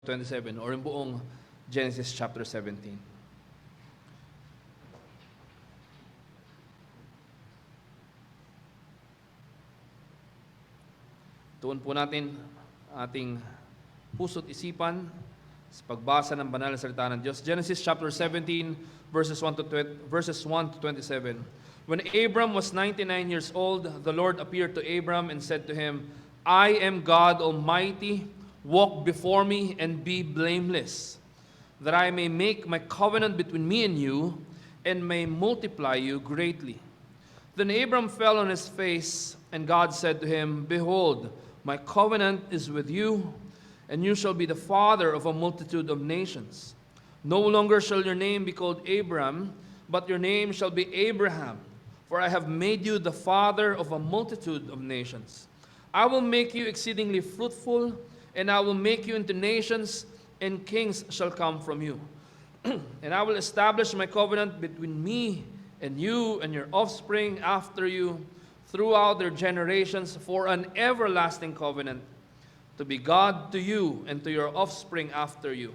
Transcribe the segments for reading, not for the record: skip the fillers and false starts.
27 or yung buong Genesis chapter 17. Tuon po natin ating puso't isipan sa pagbasa ng banal na salita ng Diyos. Genesis chapter 17 verses 1 to 27. When Abram was 99 years old, the Lord appeared to Abram and said to him, I am God Almighty. Walk before me and be blameless, that I may make my covenant between me and you, and may multiply you greatly. Then Abram fell on his face, and God said to him, Behold, my covenant is with you, and you shall be the father of a multitude of nations. No longer shall your name be called Abram, but your name shall be Abraham, for I have made you the father of a multitude of nations. I will make you exceedingly fruitful, and I will make you into nations, and kings shall come from you. And I will establish my covenant between me and you and your offspring after you throughout their generations for an everlasting covenant, to be God to you and to your offspring after you.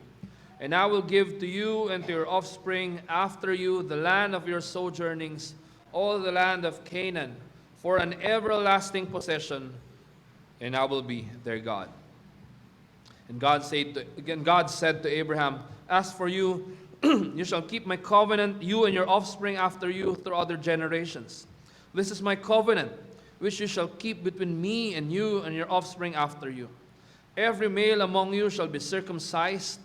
And I will give to you and to your offspring after you the land of your sojournings, all the land of Canaan, for an everlasting possession, and I will be their God. And God said to Abraham, As for you, you shall keep my covenant, you and your offspring after you throughout their generations. This is my covenant, which you shall keep between me and you and your offspring after you. Every male among you shall be circumcised.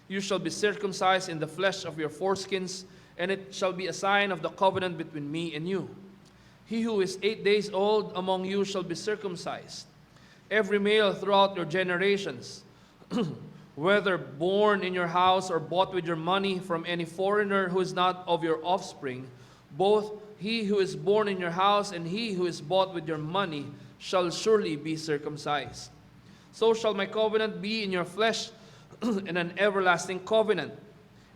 You shall be circumcised in the flesh of your foreskins, and it shall be a sign of the covenant between me and you. He who is 8 days old among you shall be circumcised. Every male throughout your generations, whether born in your house or bought with your money from any foreigner who is not of your offspring, both he who is born in your house and he who is bought with your money shall surely be circumcised. So shall my covenant be in your flesh, and an everlasting covenant.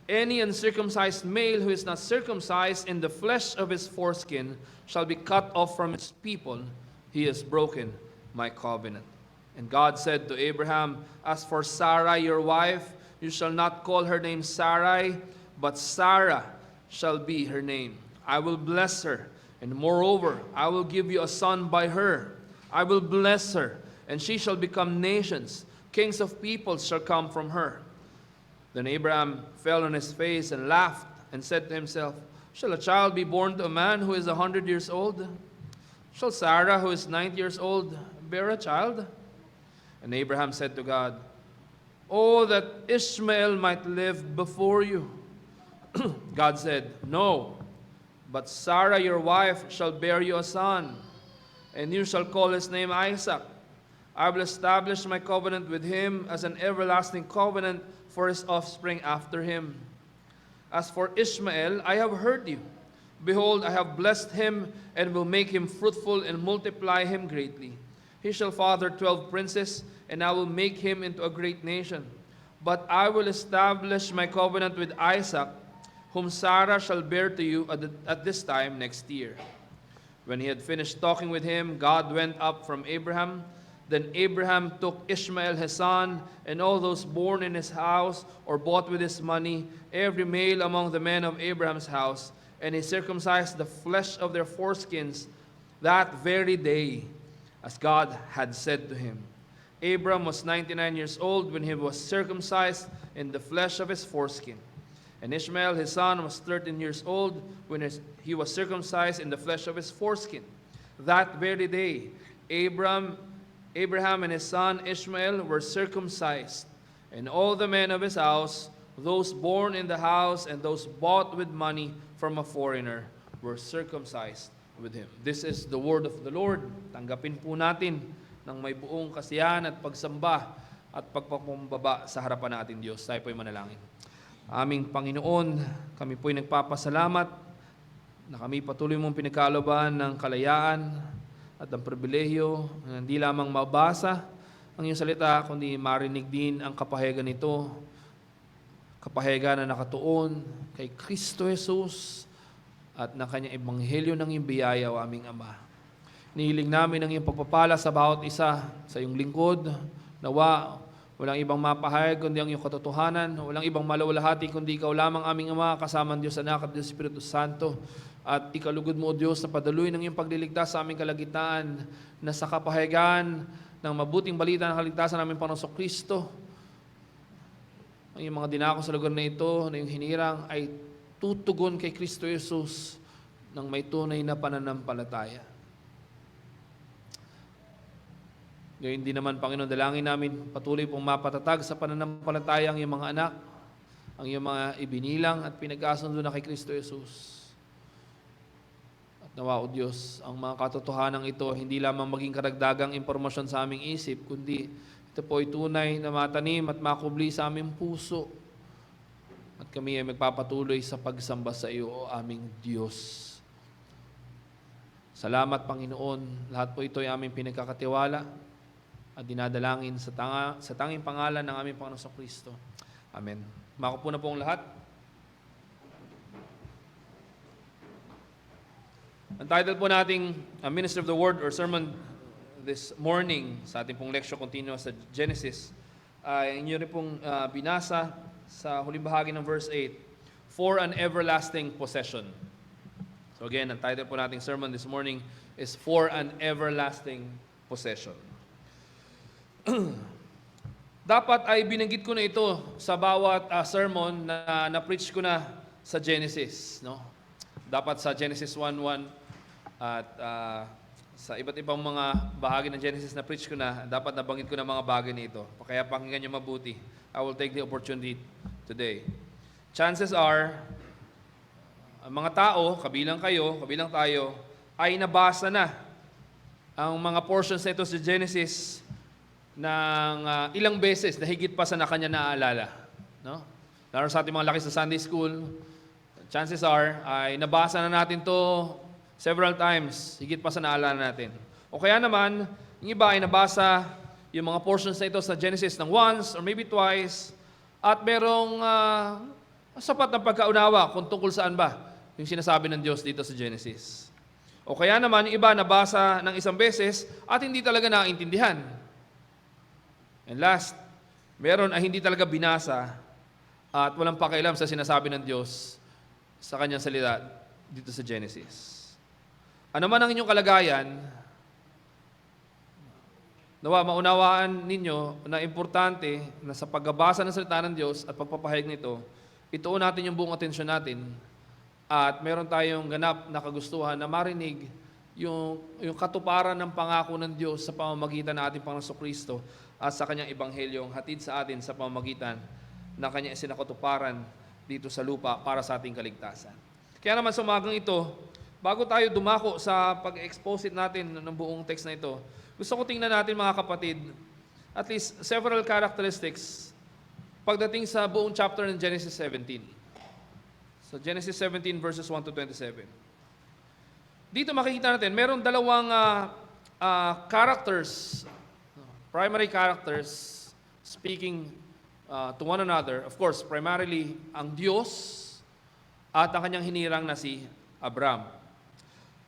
Any uncircumcised male who is not circumcised in the flesh of his foreskin shall be cut off from his people. He has broken my covenant. And God said to Abraham, As for Sarai your wife, you shall not call her name Sarai, but Sarah shall be her name. I will bless her, and moreover, I will give you a son by her. I will bless her, and she shall become nations. Kings of peoples shall come from her. Then Abraham fell on his face and laughed, and said to himself, Shall a child be born to a man who is 100 years old? Shall Sarah, who is 90 years old, bear a child? And Abraham said to God, Oh, that Ishmael might live before you. God said, No, but Sarah your wife shall bear you a son, and you shall call his name Isaac. I will establish my covenant with him as an everlasting covenant for his offspring after him. As for Ishmael, I have heard you. Behold, I have blessed him, and will make him fruitful and multiply him greatly. He shall father 12 princes, and I will make him into a great nation. But I will establish my covenant with Isaac, whom Sarah shall bear to you at this time next year. When he had finished talking with him, God went up from Abraham. Then Abraham took Ishmael his son, and all those born in his house or bought with his money, every male among the men of Abraham's house, and he circumcised the flesh of their foreskins that very day, as God had said to him. Abram was 99 years old when he was circumcised in the flesh of his foreskin. And Ishmael his son was 13 years old when he was circumcised in the flesh of his foreskin. That very day, Abraham and his son Ishmael were circumcised, and all the men of his house, those born in the house and those bought with money from a foreigner, were circumcised with him. This is the word of the Lord. Tanggapin po natin ng may buong kasiyahan at pagsamba at pagpakumbaba sa harapan natin Diyos. Tayo po'y manalangin. Aming Panginoon, kami po'y nagpapasalamat na kami patuloy mong pinagkalooban ng kalayaan at ang pribilehyo na hindi lamang mabasa ang iyong salita, kundi marinig din ang kapahayagan nito, kapahayagan na nakatuon kay Kristo Jesus at na kanyang ebanghelyo ng iyong biyaya, o aming Ama. Nihiling namin ang iyong pagpapala sa bawat isa sa iyong lingkod, nawa Walang ibang mapahayag kundi ang iyong katotohanan. Walang ibang malawalhati kundi ikaw lamang aming Ama, kasama ang Diyos Anak at Diyos Espiritu Santo. At ikalugod mo, O Diyos, na padaluin ng iyong pagliligtas sa aming kalagitnaan na sa kapahayagan ng mabuting balita ng kaligtasan namin Panginoon Kristo. Ang iyong mga dinako sa lugar na ito, na iyong hinirang, ay tutugon kay Kristo Jesus ng may tunay na pananampalataya. Ngayon din naman, Panginoon, dalangin namin patuloy pong mapatatag sa pananampalataya ang iyong mga anak, ang iyong mga ibinilang at pinag-asundo na kay Kristo Jesus. At nawa, O Diyos, ang mga katotohanan ito hindi lamang maging karagdagang impormasyon sa aming isip, kundi ito po ay tunay na matanim at makubli sa aming puso. At kami ay magpapatuloy sa pagsamba sa iyo, O aming Diyos. Salamat, Panginoon. Lahat po ito ay aming pinagkakatiwala at dinadalangin sa tanging pangalan ng aming Panginoon Kristo. Amen. Makupo na po ang lahat. Ang title po nating Minister of the Word or Sermon this morning sa ating pong lecture continue sa Genesis ay inyo rin pong binasa sa huling bahagi ng verse 8, for an everlasting possession. So again, ang title po nating sermon this morning is for an everlasting possession. Dapat ay binanggit ko na ito sa bawat sermon na na-preach ko na sa Genesis, no? Dapat sa Genesis 1:1 at sa iba't ibang mga bahagi ng Genesis na preach ko na, dapat nabanggit ko na mga bagay nito. Kaya pakinggan niyo mabuti. I will take the opportunity today. Chances are, ang mga tao, kabilang kayo, kabilang tayo, ay nabasa na ang mga portions na ito sa Genesis ng ilang beses na higit pa sa na kanya naaalala. No? Lalo sa ating mga laki sa Sunday School, chances are, ay nabasa na natin to several times, higit pa sa naalala natin. O kaya naman, yung iba ay nabasa yung mga portions na ito sa Genesis ng once or maybe twice, at merong sapat na pagkaunawa kung tungkol saan ba yung sinasabi ng Diyos dito sa Genesis. O kaya naman, yung iba nabasa ng isang beses at hindi talaga naintindihan. And last, meron ay hindi talaga binasa at walang pakialam sa sinasabi ng Diyos sa kanyang salita dito sa Genesis. Ano man ang inyong kalagayan, nawa maunawaan ninyo na importante na sa pagbabasa ng salita ng Diyos at pagpapahayag nito, ituon natin yung buong atensyon natin at meron tayong ganap na kagustuhan na marinig yung katuparan ng pangako ng Diyos sa pamamagitan ng ating Panginoon Kristo at sa kanyang ebanghelyong hatid sa atin sa pamamagitan na kanyang isinakatuparan dito sa lupa para sa ating kaligtasan. Kaya naman sa umagang ito, bago tayo dumako sa pag-expose natin ng buong text na ito, gusto ko tingnan natin mga kapatid, at least several characteristics pagdating sa buong chapter ng Genesis 17. So Genesis 17 verses 1 to 27. Dito makikita natin, meron dalawang characters, primary characters speaking to one another. Of course, primarily ang Diyos at ang kanyang hinirang na si Abraham.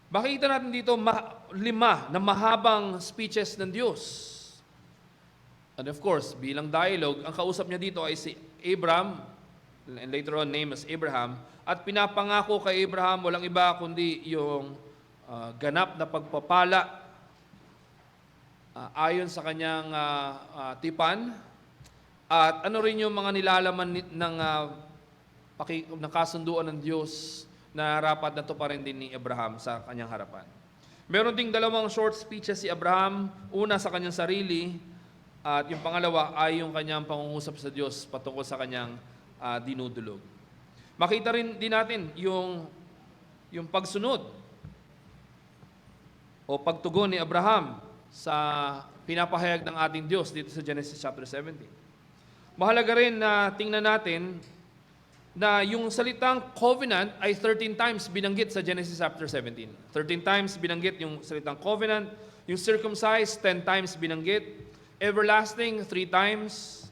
Makikita natin dito 5 na mahabang speeches ng Diyos. And of course, bilang dialogue, ang kausap niya dito ay si Abraham, and later on named as Abraham, at pinapangako kay Abraham walang iba kundi yung ganap na pagpapala ayon sa kanyang tipan, at ano rin yung mga nilalaman ng kasunduan ng Diyos na rapat na to pa rin din ni Abraham sa kanyang harapan. Meron ding dalawang short speeches si Abraham, una sa kanyang sarili, at yung pangalawa ay yung kanyang pangungusap sa Diyos patungkol sa kanyang dinudulog. Makita rin din natin yung pagsunod o pagtugon ni Abraham sa pinapahayag ng ating Diyos dito sa Genesis chapter 17. Mahalaga rin na tingnan natin na yung salitang covenant ay 13 times binanggit sa Genesis chapter 17. 13 times binanggit yung salitang covenant, yung circumcised 10 times binanggit, everlasting 3 times,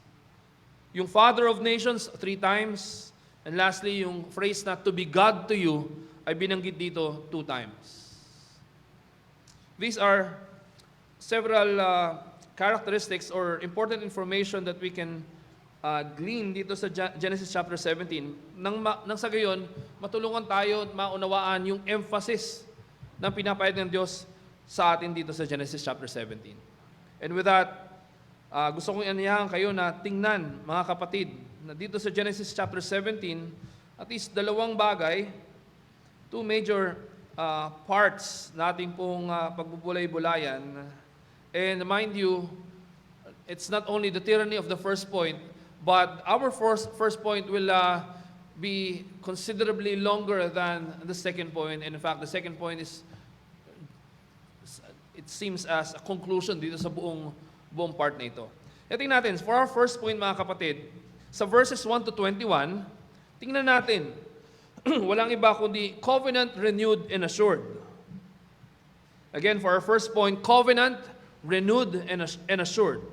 yung Father of Nations 3 times, and lastly, yung phrase na to be God to you ay binanggit dito 2 times. These are several characteristics or important information that we can glean dito sa Genesis chapter 17 nang sa gayon matulungan tayo at maunawaan yung emphasis ng pinapahayag ng Diyos sa atin dito sa Genesis chapter 17. And with that, gusto kong aniyahan kayo na tingnan, mga kapatid, na dito sa Genesis chapter 17, at least dalawang bagay, two major parts na ating pong pagbubulay-bulayan. And mind you, it's not only the tyranny of the first point, but our first point will be considerably longer than the second point. And in fact, the second point it seems as a conclusion dito sa buong part na ito. Tingnan natin, for our first point mga kapatid, sa verses 1 to 21, tingnan natin, walang iba kundi covenant renewed and assured. Again, for our first point, covenant renewed and assured.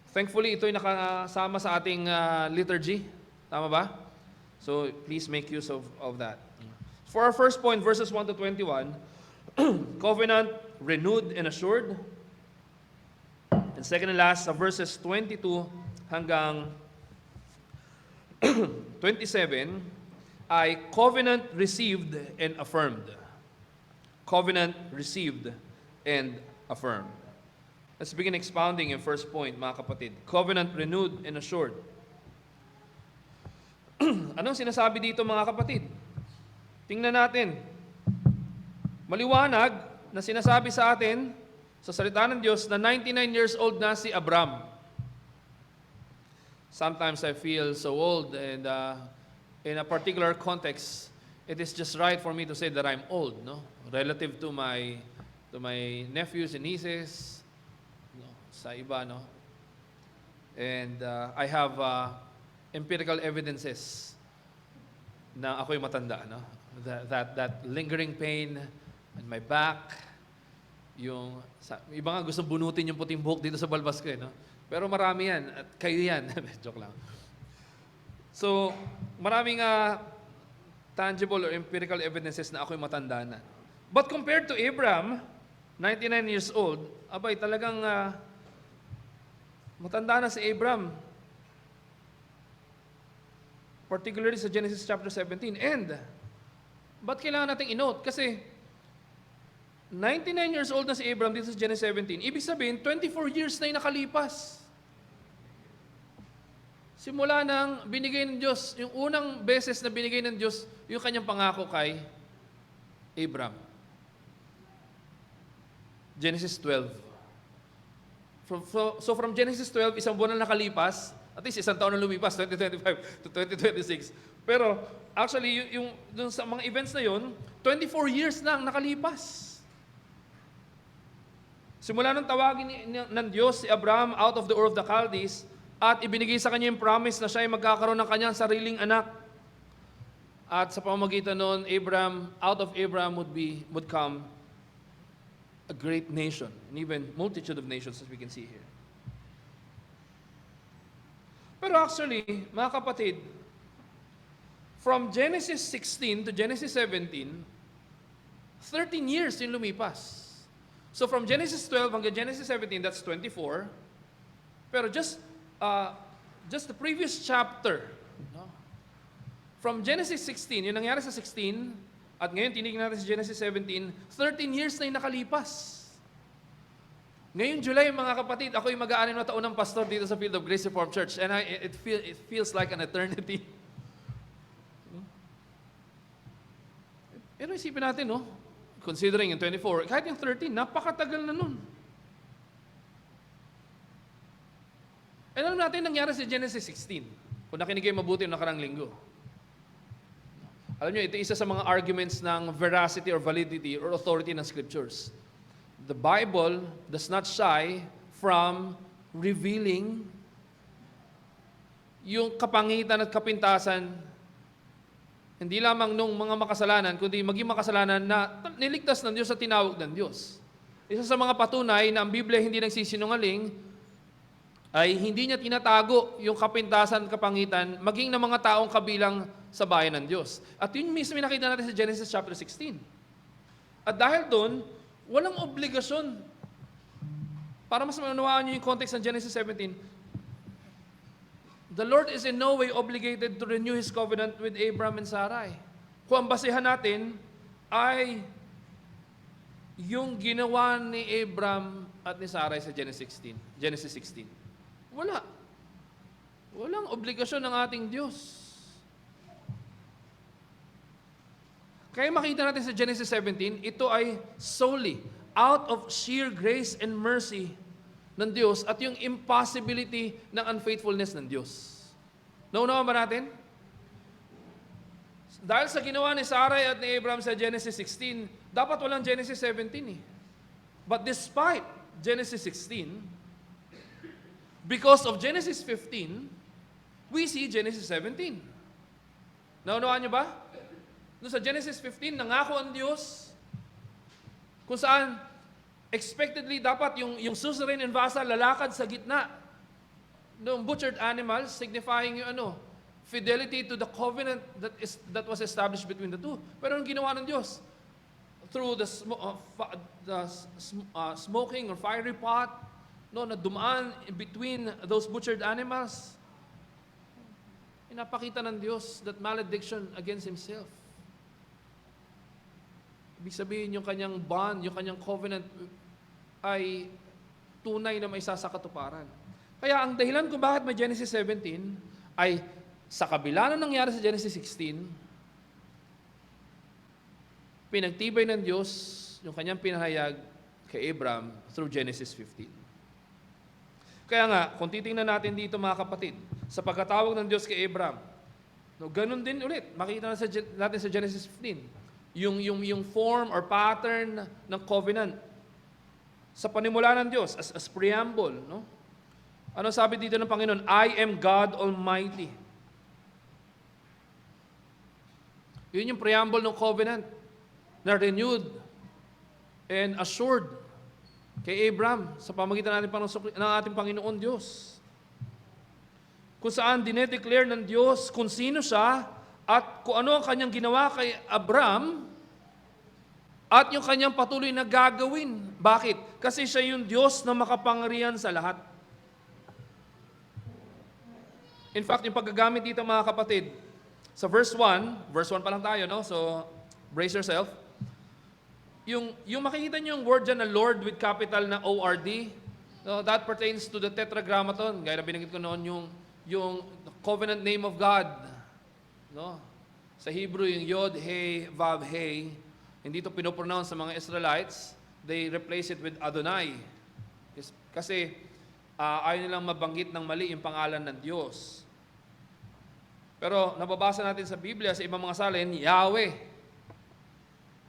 Thankfully, ito'y nakasama sa ating liturgy. Tama ba? So, please make use of that. For our first point, verses 1 to 21, covenant renewed and assured. And second and last, sa verses 22 hanggang 27, ay covenant received and affirmed. Covenant received and affirmed. Let's begin expounding yung first point, mga kapatid. Covenant renewed and assured. Anong sinasabi dito, mga kapatid? Tingnan natin. Maliwanag na sinasabi sa atin sa salita ng Diyos na 99 years old na si Abram. Sometimes I feel so old and in a particular context, it is just right for me to say that I'm old, no? Relative to my nephews and nieces, no? Sa iba, no? And I have empirical evidences na ako'y matanda, no? That lingering pain in my back, yung iba nga gustong bunutin yung puting buhok dito sa balbas ko, no? Pero marami yan, at kayo yan. Joke lang. So, maraming tangible or empirical evidences na ako'y matanda na. But compared to Abraham, 99 years old, abay talagang matanda na si Abraham. Particularly sa Genesis chapter 17. And, ba't kailangan natin i-note? Kasi, 99 years old na si Abraham dito sa Genesis 17. Ibig sabihin, 24 years na yung nakalipas. Simula nang binigay ng Diyos, yung unang beses na binigay ng Diyos, yung kanyang pangako kay Abraham. Genesis 12. So from Genesis 12, isang buwan na nakalipas, at least isang taon na lumipas, 2025 to 2026. Pero actually, yung dun sa mga events na yun, 24 years na ang nakalipas. Simula nung tawagin ng Diyos si Abraham out of the Ur of the Chaldees at ibinigay sa kanya yung promise na siya ay magkakaroon ng kanyang sariling anak. At sa pamamagitan noon, out of Abraham would come a great nation, and even multitude of nations as we can see here. Pero actually, mga kapatid, from Genesis 16 to Genesis 17, 13 years yung lumipas. So from Genesis 12 hanggang Genesis 17, that's 24. Pero just the previous chapter, no? From Genesis 16, yung nangyari sa 16, at ngayon tinignan natin sa Genesis 17, 13 years na yung nakalipas. Ngayon July, mga kapatid, ako yung mag-aanim na taon ng pastor dito sa Field of Grace Reformed Church, and it feels like an eternity. Pero isipin natin, no? Considering yung 24, kahit yung 13, napakatagal na nun. And alam natin nangyari sa Genesis 16, kung nakinig kayo mabuti yung nakarang linggo. Alam nyo, ito isa sa mga arguments ng veracity or validity or authority ng scriptures. The Bible does not shy from revealing yung kapangitan at kapintasan hindi lamang nung mga makasalanan, kundi maging makasalanan na niligtas ng Diyos at tinawag ng Diyos. Isa sa mga patunay na ang Biblia hindi nagsisinungaling ay hindi niya tinatago yung kapintasan at kapangitan maging ng mga taong kabilang sa bayan ng Diyos. At yun mismo nakita natin sa Genesis chapter 16. At dahil doon, walang obligasyon Para mas maunawaan niyo yung context ng Genesis 17, the Lord is in no way obligated to renew His covenant with Abraham and Sarai. Kung ang basehan natin ay yung ginawa ni Abraham at ni Sarai sa Genesis 16. Wala. Walang obligasyon ng ating Diyos. Kaya makita natin sa Genesis 17, ito ay solely out of sheer grace and mercy ng Diyos at yung impossibility ng unfaithfulness ng Diyos. Naunawan ba natin? Dahil sa ginawa ni Sarai at ni Abraham sa Genesis 16, dapat walang Genesis 17 eh. But despite Genesis 16, because of Genesis 15, we see Genesis 17. Naunawaan niyo ba? Doon sa Genesis 15, nangako ang Diyos kung saan expectedly dapat yung suzerain and vassal lalakad sa gitna ng butchered animals, signifying yung fidelity to the covenant that was established between the two. Pero ang ginawa ng Diyos, through the smoking or fiery pot, na dumaan in between those butchered animals, pinapakita ng Diyos that malediction against Himself. Ibig sabihin, yung kanyang bond, yung kanyang covenant ay tunay na may sasakatuparan. Kaya ang dahilan kung bakit may Genesis 17 ay sa kabila na nangyari sa Genesis 16, pinagtibay ng Diyos yung kanyang pinahayag kay Abraham through Genesis 15. Kaya nga, kung titingnan natin dito mga kapatid, sa pagkatawag ng Diyos kay Abraham, ganun din ulit, makikita natin sa Genesis 15, yung form or pattern ng covenant sa panimula ng Diyos as preamble. No? Ano sabi dito ng Panginoon? I am God Almighty. Yun yung preamble ng covenant na renewed and assured kay Abraham sa pamagitan ng ating Panginoon Diyos. Kung saan dinedeclare ng Diyos kung sino siya at kung ano ang kanyang ginawa kay Abraham at yung kanyang patuloy na gagawin. Bakit? Kasi siya yung Diyos na makapangyarihan sa lahat. In fact, yung paggagamit dito mga kapatid, sa verse 1 pa lang tayo, no? So, brace yourself. Yung makikita niyo yung word dyan na Lord with capital na O-R-D, no, that pertains to the Tetragrammaton. Gaya na binanggit ko noon yung covenant name of God. No? Sa Hebrew, yung Yod, He, Vav, He, hindi ito pinopronounce sa mga Israelites. They replace it with Adonai. Kasi ayaw nilang mabanggit ng mali yung pangalan ng Diyos. Pero nababasa natin sa Biblia, sa ibang mga salin, Yahweh.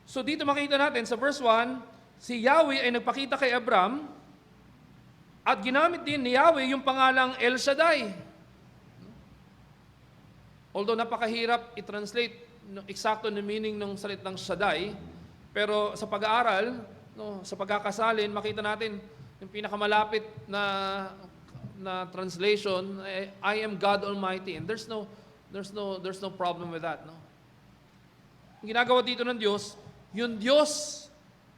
So dito makita natin sa verse 1, si Yahweh ay nagpakita kay Abraham at ginamit din ni Yahweh yung pangalang El Shaddai. Although napakahirap i-translate eksakto na meaning ng salitang Shaddai, pero sa pag-aaral, sa pagkakasalin, makita natin yung pinakamalapit na translation, I am God Almighty. And there's no problem with that. No? Ang ginagawa dito ng Diyos, yung Diyos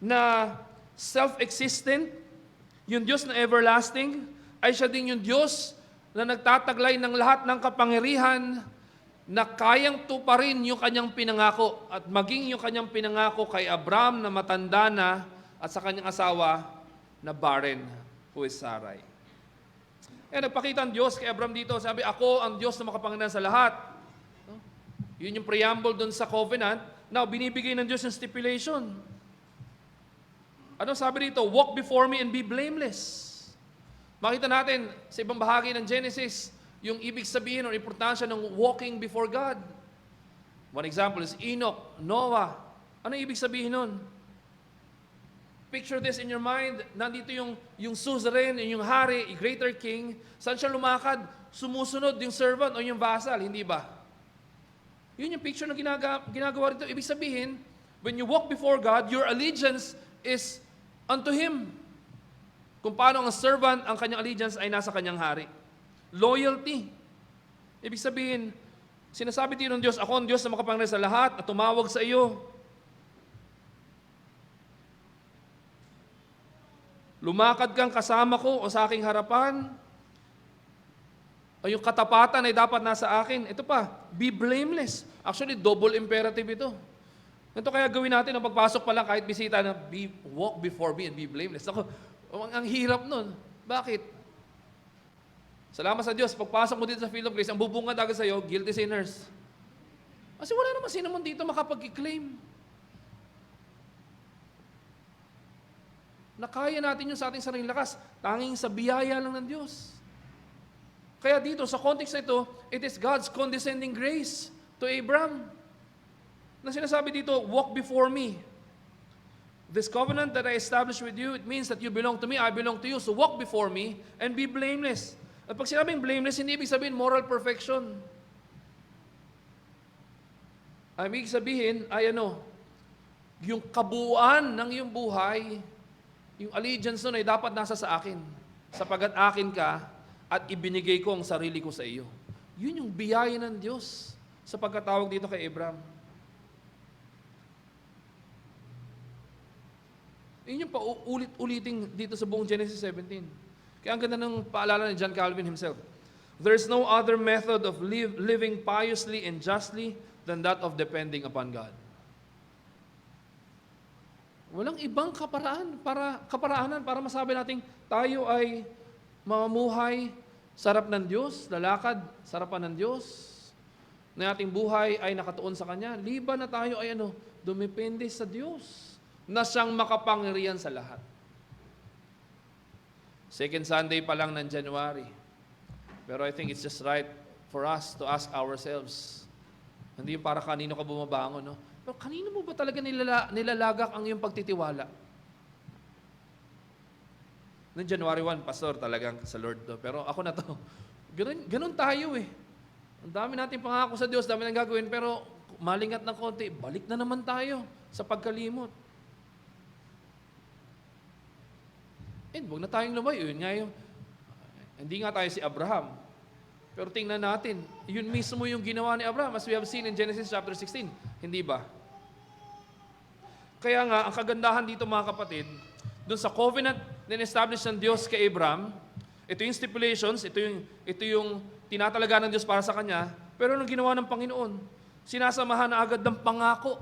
na self-existent, yung Diyos na everlasting, ay siya din yung Diyos na nagtataglay ng lahat ng kapangyarihan na kayang tuparin yung kanyang pinangako at maging yung kanyang pinangako kay Abraham na matanda na at sa kanyang asawa na barren, who is Sarai. Nagpakita ang Diyos kay Abraham dito, sabi, ako ang Diyos na makapangyarihan sa lahat. No? Yun yung preamble dun sa covenant. Now, binibigay ng Diyos yung stipulation. Ano sabi dito? Walk before me and be blameless. Makita natin sa ibang bahagi ng Genesis, yung ibig sabihin o importansya ng walking before God. One example is Enoch, Noah. Ano ibig sabihin nun? Picture this in your mind. Nandito yung suzerain, yung hari, yung greater king. Saan siya lumakad? Sumusunod yung servant o yung vassal, hindi ba? Yun yung picture na ginagawa rito. Ibig sabihin, when you walk before God, your allegiance is unto Him. Kung paano ang servant, ang kanyang allegiance ay nasa kanyang hari. Loyalty. Ibig sabihin, sinasabi din ng Diyos, ako ang Diyos na makapangyarihan sa lahat at tumawag sa iyo. Lumakad kang kasama ko o sa aking harapan. O yung katapatan ay dapat nasa akin. Ito pa, be blameless. Actually, double imperative ito. Ito kaya gawin natin ang pagpasok pa lang kahit bisita na walk before me and be blameless. Ako, ang hirap nun. Bakit? Salamat sa Diyos, pagpasok mo dito sa field of grace, ang bubungad agad sa'yo, guilty sinners. Kasi wala naman sino man dito makapag-claim. Na kaya natin yun sa ating sariling lakas, tanging sa biyaya lang ng Diyos. Kaya dito, sa context na ito, it is God's condescending grace to Abraham. Na sinasabi dito, walk before me. This covenant that I established with you, it means that you belong to me, I belong to you. So walk before me and be blameless. At pag sinabing blameless, hindi ibig sabihin moral perfection. Ang ibig sabihin ay yung kabuuan ng iyong buhay, yung allegiance nun ay dapat nasa sa akin. Sapagat akin ka at ibinigay ko ang sarili ko sa iyo. Yun yung biyaya ng Diyos sa pagkatawag dito kay Abraham. Yun yung paulit-uliting dito sa buong Genesis 17. Kaya ang ganda ng paalala ni John Calvin himself. There's no other method of living piously and justly than that of depending upon God. Walang ibang kaparaanan para masabi nating tayo ay mamumuhay sarap ng Diyos, lalakad sarapan ng Diyos, na ating buhay ay nakatuon sa Kanya, liban na tayo ay dumepende sa Diyos, na siyang makapangyarihan sa lahat. Second Sunday pa lang ng January. Pero I think it's just right for us to ask ourselves, hindi yung para kanino ka bumabangon, no? Pero kanino mo ba talaga nilalagak ang iyong pagtitiwala? Noong January 1, Pastor, talagang sa Lord to. Pero ako na to. Ganun tayo eh. Ang dami natin pangako sa Diyos, dami nang gagawin, pero malingat ng konti, balik na naman tayo sa pagkalimot. Huwag na tayong lumayo. Yun nga hindi nga tayo si Abraham. Pero tingnan natin, yun mismo yung ginawa ni Abraham as we have seen in Genesis chapter 16. Hindi ba? Kaya nga, ang kagandahan dito mga kapatid, dun sa covenant na establish ng Diyos kay Abraham, ito yung stipulations, ito yung tinatalaga ng Diyos para sa kanya, pero anong ginawa ng Panginoon? Sinasamahan na agad ng pangako.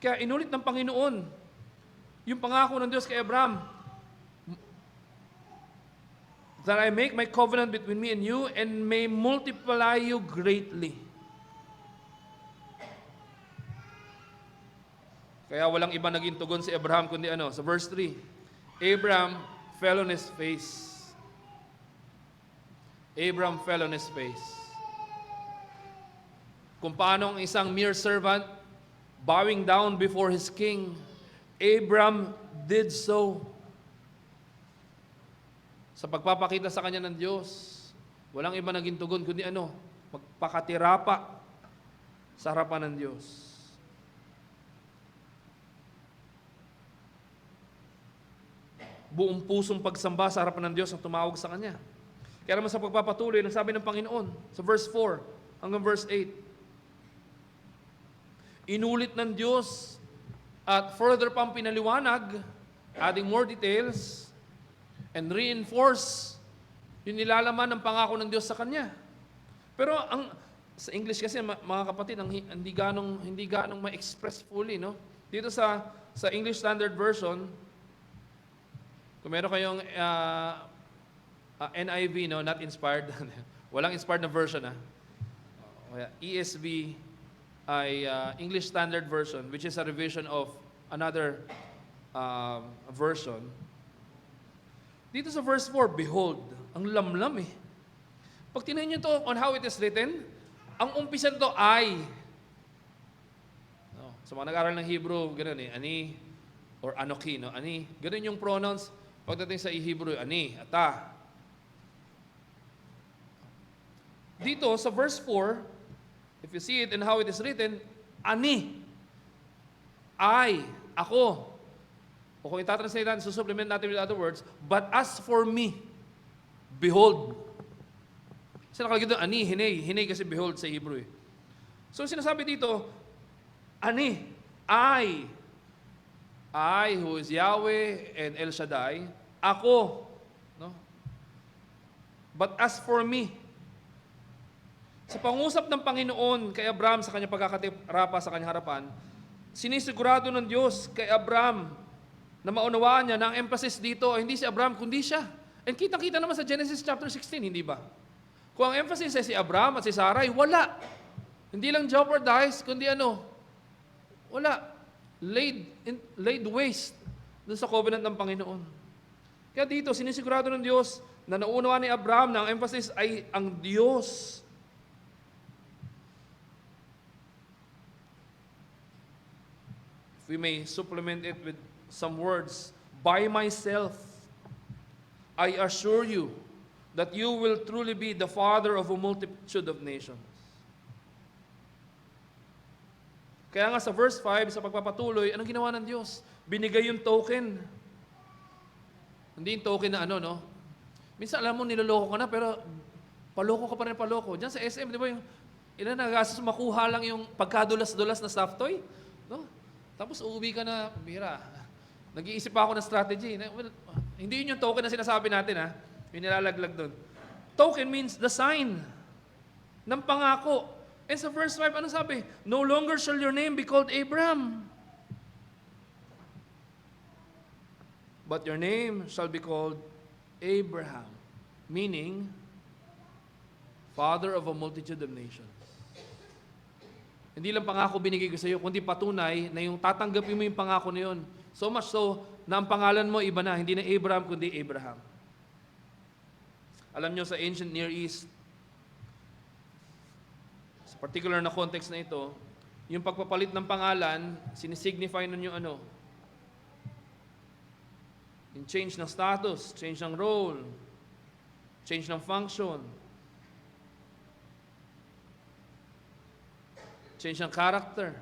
Kaya inulit ng Panginoon yung pangako ng Diyos kay Abraham, that I make my covenant between me and you and may multiply you greatly. Kaya walang iba naging tugon si Abraham kundi sa verse 3. Abraham fell on his face. Abraham fell on his face. Kung paano ang isang mere servant bowing down before his king, Abraham did so. Sa pagpapakita sa kanya ng Diyos, walang iba naging tugon kundi magpakatirapa sa harapan ng Diyos. Buong pusong pagsamba sa harapan ng Diyos ang tumawag sa kanya. Kaya naman sa pagpapatuloy, nagsabi ng Panginoon sa verse 4 hanggang verse 8, inulit ng Diyos at further pang pinaliwanag, adding more details, and reinforce yung nilalaman ng pangako ng Diyos sa kanya. Pero sa English kasi mga kapatid, hindi ganong ma-express fully, no? Dito sa English Standard Version, kung meron kayong NIV, not inspired, walang inspired na version, ESV ay English Standard Version, which is a revision of another version. Dito sa verse 4, behold, ang lamlam eh. Pag tinayin nyo to on how it is written, ang umpisa nito ay. Sa mga nag-aral ng Hebrew, ganun eh, ani or anoki, no? Ani. Ganun yung pronouns pagdating sa Hebrew, ani, ata. Dito sa verse 4, if you see it and how it is written, ani, I, ako. O kung itatranslate natin, susupplement natin with other words, but as for me, behold. Kasi nakalagay doon, ani, hinay. Hinay kasi behold sa Hebrew eh. So sinasabi dito, ani, I, I, who is Yahweh and El Shaddai, ako. No? But as for me, sa pangusap ng Panginoon kay Abraham sa kanyang pagkakatirapa sa kanyang harapan, sinisigurado ng Diyos kay Abraham na maunawaan niya na ang emphasis dito ay hindi si Abraham, kundi siya. And kitang-kita naman sa Genesis chapter 16, hindi ba? Kung ang emphasis ay si Abraham at si Sarai, wala. Hindi lang jeopardize, kundi wala. Laid waste dun sa covenant ng Panginoon. Kaya dito, sinisigurado ng Diyos na nauunawaan ni Abraham na ang emphasis ay ang Diyos. If we may supplement it with some words, by myself, I assure you that you will truly be the father of a multitude of nations. Kaya nga sa verse 5, sa pagpapatuloy, anong ginawa ng Diyos? Binigay yung token. Hindi yung token na no? Minsan alam mo, niloloko ka na, pero paloko ka pa rin paloko. Diyan sa SM, di ba yung ilan nagagastos makuha lang yung pagkadulas-dulas na soft toy? No? Tapos uuwi ka na, bira. Nag-iisip pa ako ng strategy. Well, hindi yun yung token na sinasabi natin, ha? Yung nilalaglag doon. Token means the sign ng pangako. And sa verse 5, ano sabi? No longer shall your name be called Abram, but your name shall be called Abraham, meaning father of a multitude of nations. Hindi lang pangako binigay ko sa iyo, kundi patunay na yung tatanggapin mo yung pangako na yun. So much so, na ang pangalan mo iba na, hindi na Abraham, kundi Abraham. Alam nyo, sa ancient Near East, sa particular na context na ito, yung pagpapalit ng pangalan, sinisignify nun yung yung change ng status, change ng role, change ng function, change ng character,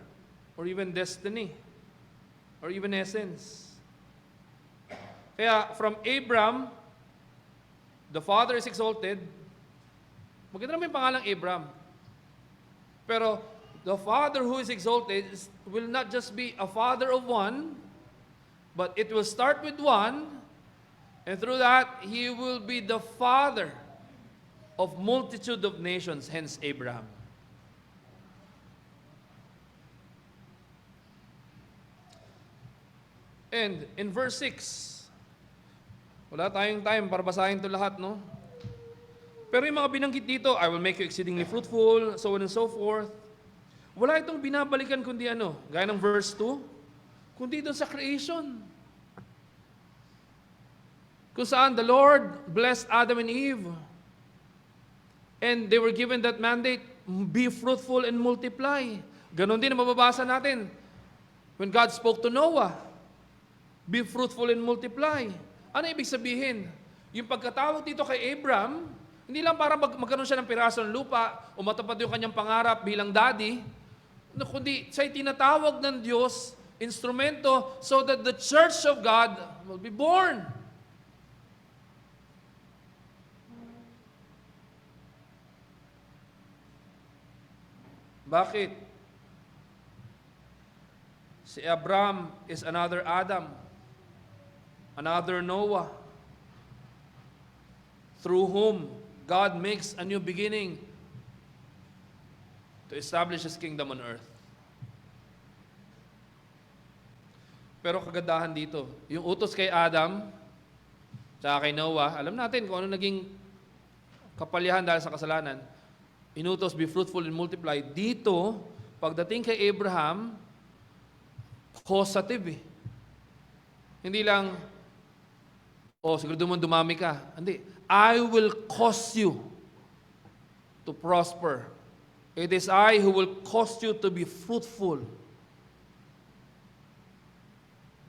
or even destiny, or even essence. Kaya, from Abram, the father is exalted. Maganda naman yung pangalang Abram. Pero, the father who is exalted will not just be a father of one, but it will start with one, and through that, he will be the father of multitude of nations, hence Abraham. And in verse 6, wala tayong time para basahin ito lahat, no? Pero yung mga binanggit dito, I will make you exceedingly fruitful, so on and so forth. Wala itong binabalikan kundi gaya ng verse 2, kundi doon sa creation. Kung saan the Lord blessed Adam and Eve, and they were given that mandate, be fruitful and multiply. Ganon din ang mababasa natin when God spoke to Noah. Be fruitful and multiply. Ano ibig sabihin? Yung pagkatawag dito kay Abram, hindi lang para magkaroon siya ng piraso ng lupa o matupad yung kanyang pangarap bilang daddy, kundi siya'y tinatawag ng Diyos, instrumento, so that the church of God will be born. Bakit? Si Abram is another Adam, another Noah, through whom God makes a new beginning to establish His kingdom on earth. Pero kagandahan dito, yung utos kay Adam, tsaka kay Noah, alam natin kung ano naging kapalihan dahil sa kasalanan. Inutos, be fruitful and multiply. Dito, pagdating kay Abraham, causative eh. Hindi lang, siguro dumami ka. Hindi. I will cause you to prosper. It is I who will cause you to be fruitful.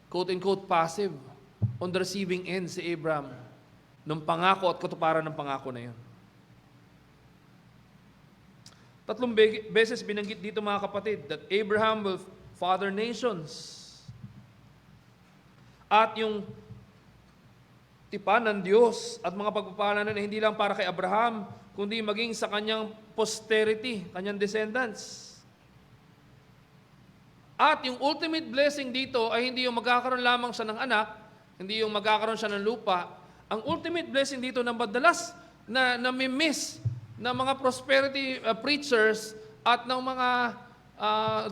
Quote-unquote passive on the receiving end si Abraham ng pangako at katuparan ng pangako na yun. 3 beses binanggit dito mga kapatid that Abraham will father nations. At yung tipan ng Diyos at mga pagpapala na hindi lang para kay Abraham, kundi maging sa kanyang posterity, kanyang descendants. At yung ultimate blessing dito ay hindi yung magkakaroon lamang siya ng anak, hindi yung magkakaroon siya ng lupa. Ang ultimate blessing dito na madalas na nami-miss ng mga prosperity preachers at ng mga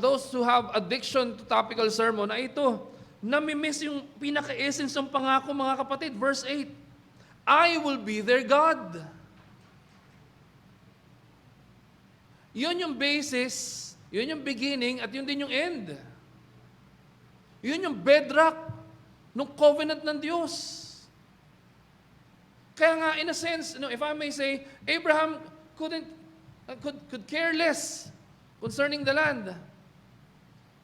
those who have addiction to topical sermon na ito, nami-miss yung pinaka-essence ng pangako, mga kapatid. Verse 8, I will be their God. Yun yung basis, yun yung beginning, at yun din yung end. Yun yung bedrock ng covenant ng Diyos. Kaya nga, in a sense, if I may say, Abraham could care less concerning the land.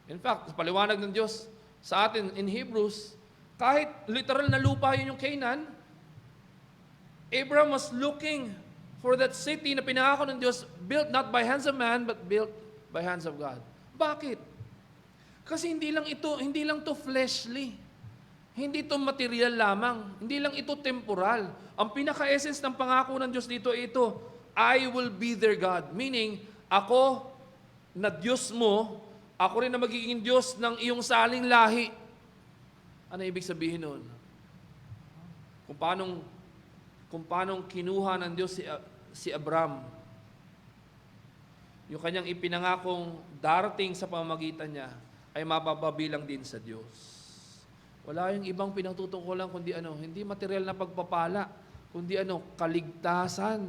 In fact, paliwanag ng Diyos sa atin in Hebrews, kahit literal na lupa yun yung Canaan, Abraham was looking for that city na pinangako ng Diyos, built not by hands of man, but built by hands of God. Bakit? Kasi hindi lang to fleshly. Hindi to material lamang. Hindi lang ito temporal. Ang pinaka-essence ng pangako ng Diyos dito ay ito, I will be their God. Meaning, ako na Diyos mo, ako rin na magiging Diyos ng iyong saling lahi. Ano ibig sabihin nun? Kung paanong kinuha ng Diyos si Abraham, yung kanyang ipinangakong darating sa pamamagitan niya ay mapapabilang din sa Diyos. Wala yung ibang pinagtutungkulan kundi hindi material na pagpapala, kundi kaligtasan.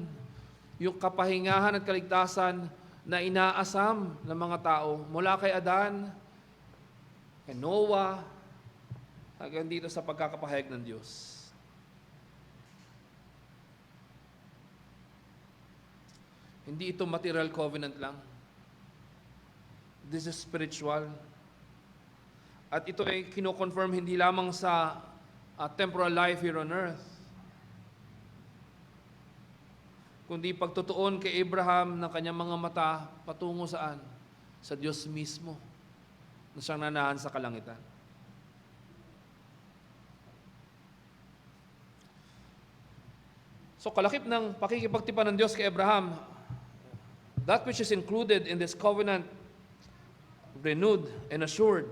Yung kapahingahan at kaligtasan na inaasam ng mga tao mula kay Adan, kay Noah, hanggang dito sa pagkakapahayag ng Diyos. Hindi ito material covenant lang. This is spiritual. At ito ay kino-confirm hindi lamang sa temporal life here on earth, kundi pagtutuon kay Abraham ng kanyang mga mata patungo saan? Sa Diyos mismo na siyang nanahan sa kalangitan. So kalakip ng pakikipagtipan ng Diyos kay Abraham, that which is included in this covenant, renewed and assured.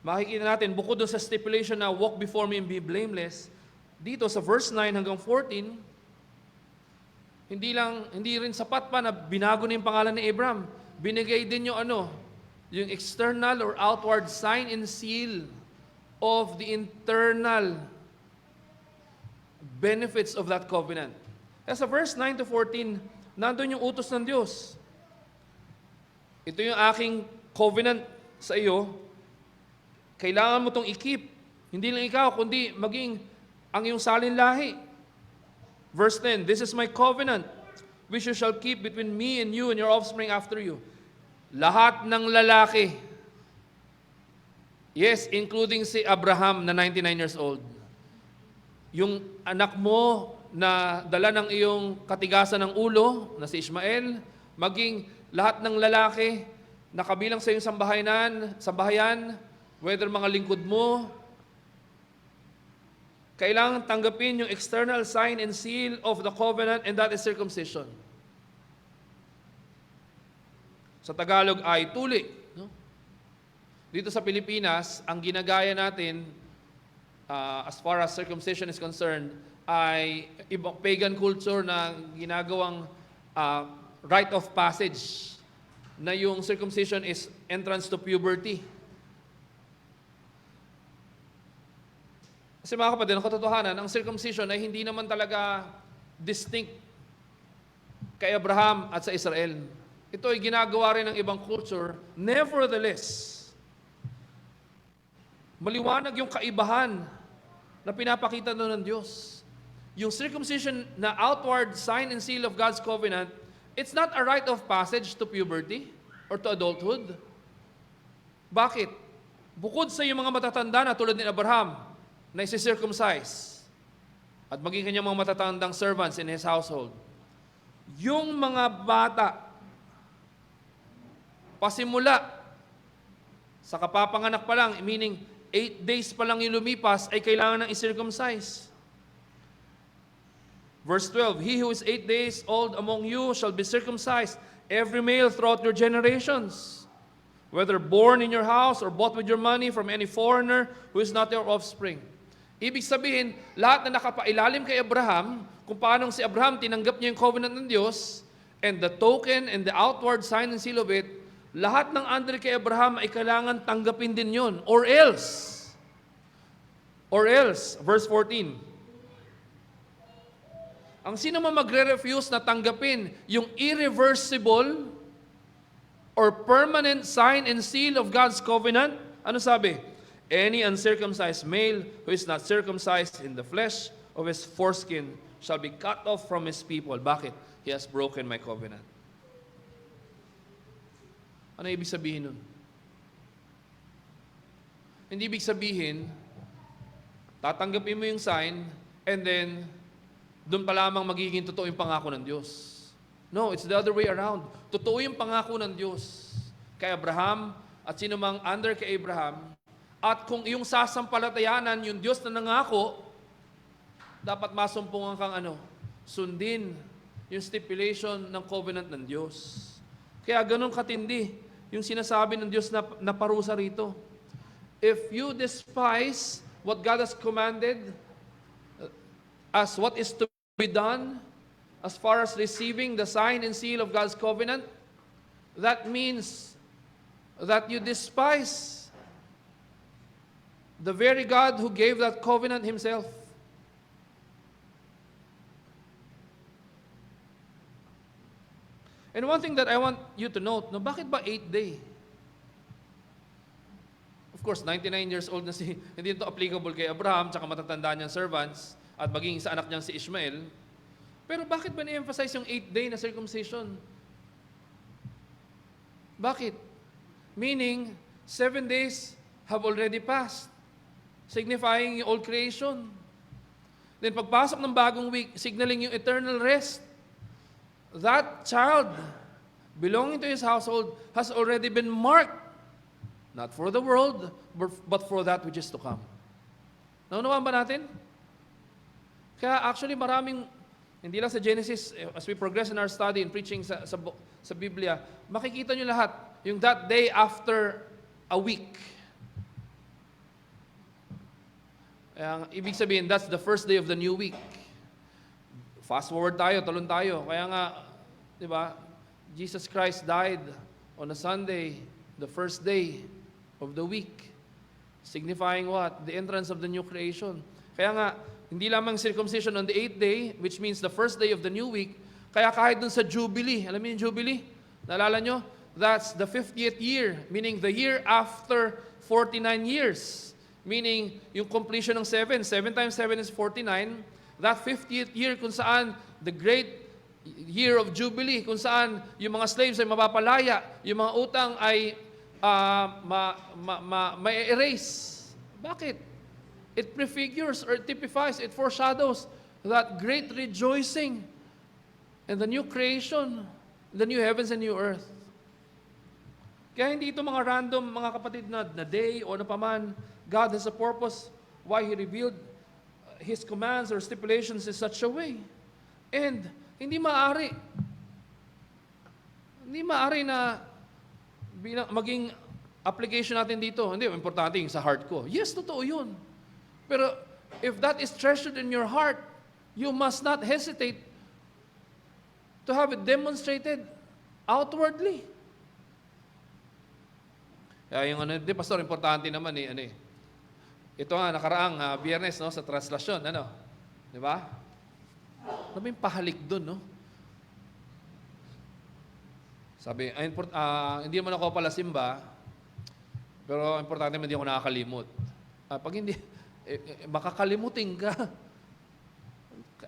Makikita natin, bukod doon sa stipulation na walk before me and be blameless, dito sa verse 9 hanggang 14, hindi rin sapat pa na binago na yung pangalan ni Abraham. Binigay din yung yung external or outward sign and seal of the internal benefits of that covenant. Kaya sa verse 9 to 14, nandun yung utos ng Diyos. Ito yung aking covenant sa iyo. Kailangan mo itong i-keep. Hindi lang ikaw, kundi maging ang iyong salin lahi. Verse 10, this is my covenant, which you shall keep between me and you and your offspring after you. Lahat ng lalaki. Yes, including si Abraham na 99 years old. Yung anak mo na dala ng iyong katigasan ng ulo, na si Ishmael, maging lahat ng lalaki na kabilang sa iyong sambahayan, whether mga lingkod mo, kailangan tanggapin yung external sign and seal of the covenant, and that is circumcision. Sa Tagalog ay tuli. No? Dito sa Pilipinas, ang ginagaya natin as far as circumcision is concerned ay ibang pagan culture na ginagawang rite of passage, na yung circumcision is entrance to puberty. Kasi mga kapatid, ang katotohanan, ang circumcision ay hindi naman talaga distinct kay Abraham at sa Israel. Ito ay ginagawa rin ng ibang culture. Nevertheless, maliwanag yung kaibahan na pinapakita doon ng Diyos. Yung circumcision na outward sign and seal of God's covenant, it's not a rite of passage to puberty or to adulthood. Bakit? Bukod sa yung mga matatanda na tulad ni Abraham, na isi-circumcise at maging kanyang mga matatandang servants in his household. Yung mga bata, pasimula sa kapapanganak pa lang, meaning 8 days pa lang yung lumipas, ay kailangan ng i-circumcise. Verse 12, he who is 8 days old among you shall be circumcised, every male throughout your generations. whether born in your house or bought with your money from any foreigner who is not your offspring. Ibig sabihin, lahat na nakapailalim kay Abraham, kung paano si Abraham tinanggap niya yung covenant ng Diyos, and the token and the outward sign and seal of it, lahat ng under kay Abraham ay kailangan tanggapin din yun. Or else, verse 14, ang sino man magre-refuse na tanggapin yung irreversible or permanent sign and seal of God's covenant, ano sabi? Any uncircumcised male who is not circumcised in the flesh of his foreskin shall be cut off from his people. Bakit? He has broken my covenant. Ano ibig sabihin nun? Hindi ibig sabihin, tatanggapin mo yung sign, and then, doon pa lamang magiging totoo yung pangako ng Diyos. No, it's the other way around. Totoo yung pangako ng Diyos kay Abraham at sino mang under kay Abraham. At kung yung sasampalatayanan, yung Diyos na nangako, dapat masumpungan kang sundin yung stipulation ng covenant ng Diyos. Kaya ganun katindi yung sinasabi ng Diyos na parusa rito. If you despise what God has commanded as what is to be done as far as receiving the sign and seal of God's covenant, that means that you despise the very God who gave that covenant Himself. And one thing that I want you to note, bakit ba 8th day? Of course, 99 years old na hindi ito applicable kay Abraham, tsaka matatanda niyang servants, at maging sa anak niyang si Ishmael. Pero bakit ba ni-emphasize yung 8th day na circumcision? Bakit? Meaning, 7 days have already passed, signifying yung old creation. Then pagpasok ng bagong week, signaling yung eternal rest. That child belonging to his household has already been marked, not for the world, but for that which is to come. Naunawaan ba natin? Kaya actually maraming, hindi lang sa Genesis, as we progress in our study and preaching sa Biblia, makikita nyo lahat, yung that day after a week. Ang ibig sabihin, that's the first day of the new week. Fast forward tayo, talon tayo. Kaya nga, di ba, Jesus Christ died on a Sunday, the first day of the week. Signifying what? The entrance of the new creation. Kaya nga, hindi lamang circumcision on the 8th day, which means the first day of the new week. Kaya kahit dun sa Jubilee, alam niyo yung Jubilee? Naalala nyo? That's the 50th year, meaning the year after 49 years. Meaning, yung completion ng 7 times 7 is 49. That 50th year kung saan the great year of Jubilee, kung saan yung mga slaves ay mapapalaya, yung mga utang ay ma-erase. Bakit? It prefigures or typifies, it foreshadows that great rejoicing in the new creation, the new heavens and new earth. Kaya hindi ito mga random, mga kapatid, na day o na paman. God has a purpose why He revealed His commands or stipulations in such a way. And hindi maaari na maging application natin dito. Hindi, importante yung sa heart ko. Yes, totoo yun. Pero if that is treasured in your heart, you must not hesitate to have it demonstrated outwardly. Kaya yung Pastor, importante naman ito nga, nakaraang Biyernes, sa translasyon, di ba? May pahalik dun, Sabi, hindi naman ako pala simba, pero importante naman hindi ako nakakalimot. Pag hindi, makakalimutin ka.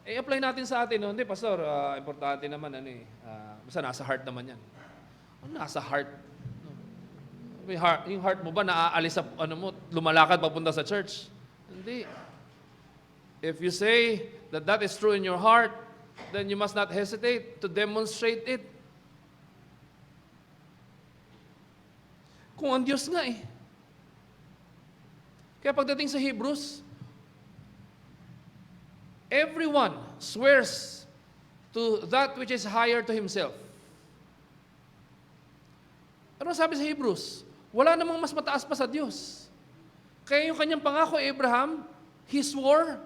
I-apply natin sa atin, hindi, Pastor, importante naman, basta nasa heart naman yan. Nasa heart. Yung heart mo ba naaalis sa lumalakad papunta sa church? Hindi. If you say that is true in your heart, then you must not hesitate to demonstrate it. Kung ang Diyos nga Kaya pagdating sa Hebrews, everyone swears to that which is higher to himself. Ano sabi sa Hebrews? Wala namang mas mataas pa sa Diyos. Kaya yung kanyang pangako, Abraham, he swore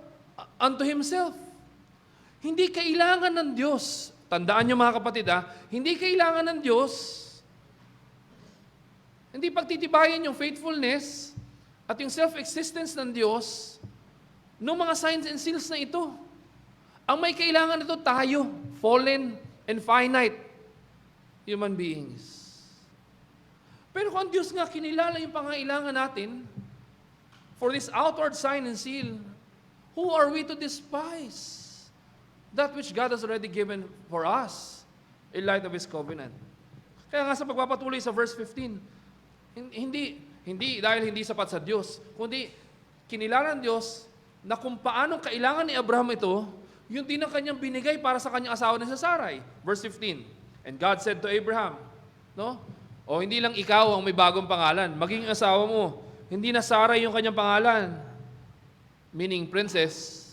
unto himself. Hindi kailangan ng Diyos. Tandaan niyo mga kapatid, hindi kailangan ng Diyos. Hindi pagtitibayan yung faithfulness at yung self-existence ng Diyos ng mga signs and seals na ito. Ang may kailangan ito tayo, fallen and finite human beings. Pero kung ang Diyos nga kinilala yung pangailangan natin for this outward sign and seal, who are we to despise that which God has already given for us in light of His covenant? Kaya nga sa pagpapatuloy sa verse 15, hindi dahil hindi sapat sa Diyos, kundi kinilala ng Diyos na kung paano kailangan ni Abraham ito, yun din ang kanyang binigay para sa kanyang asawa na si Sarai. Verse 15, and God said to Abraham, no? O hindi lang ikaw ang may bagong pangalan, maging asawa mo, hindi na Sarai yung kanyang pangalan, meaning princess.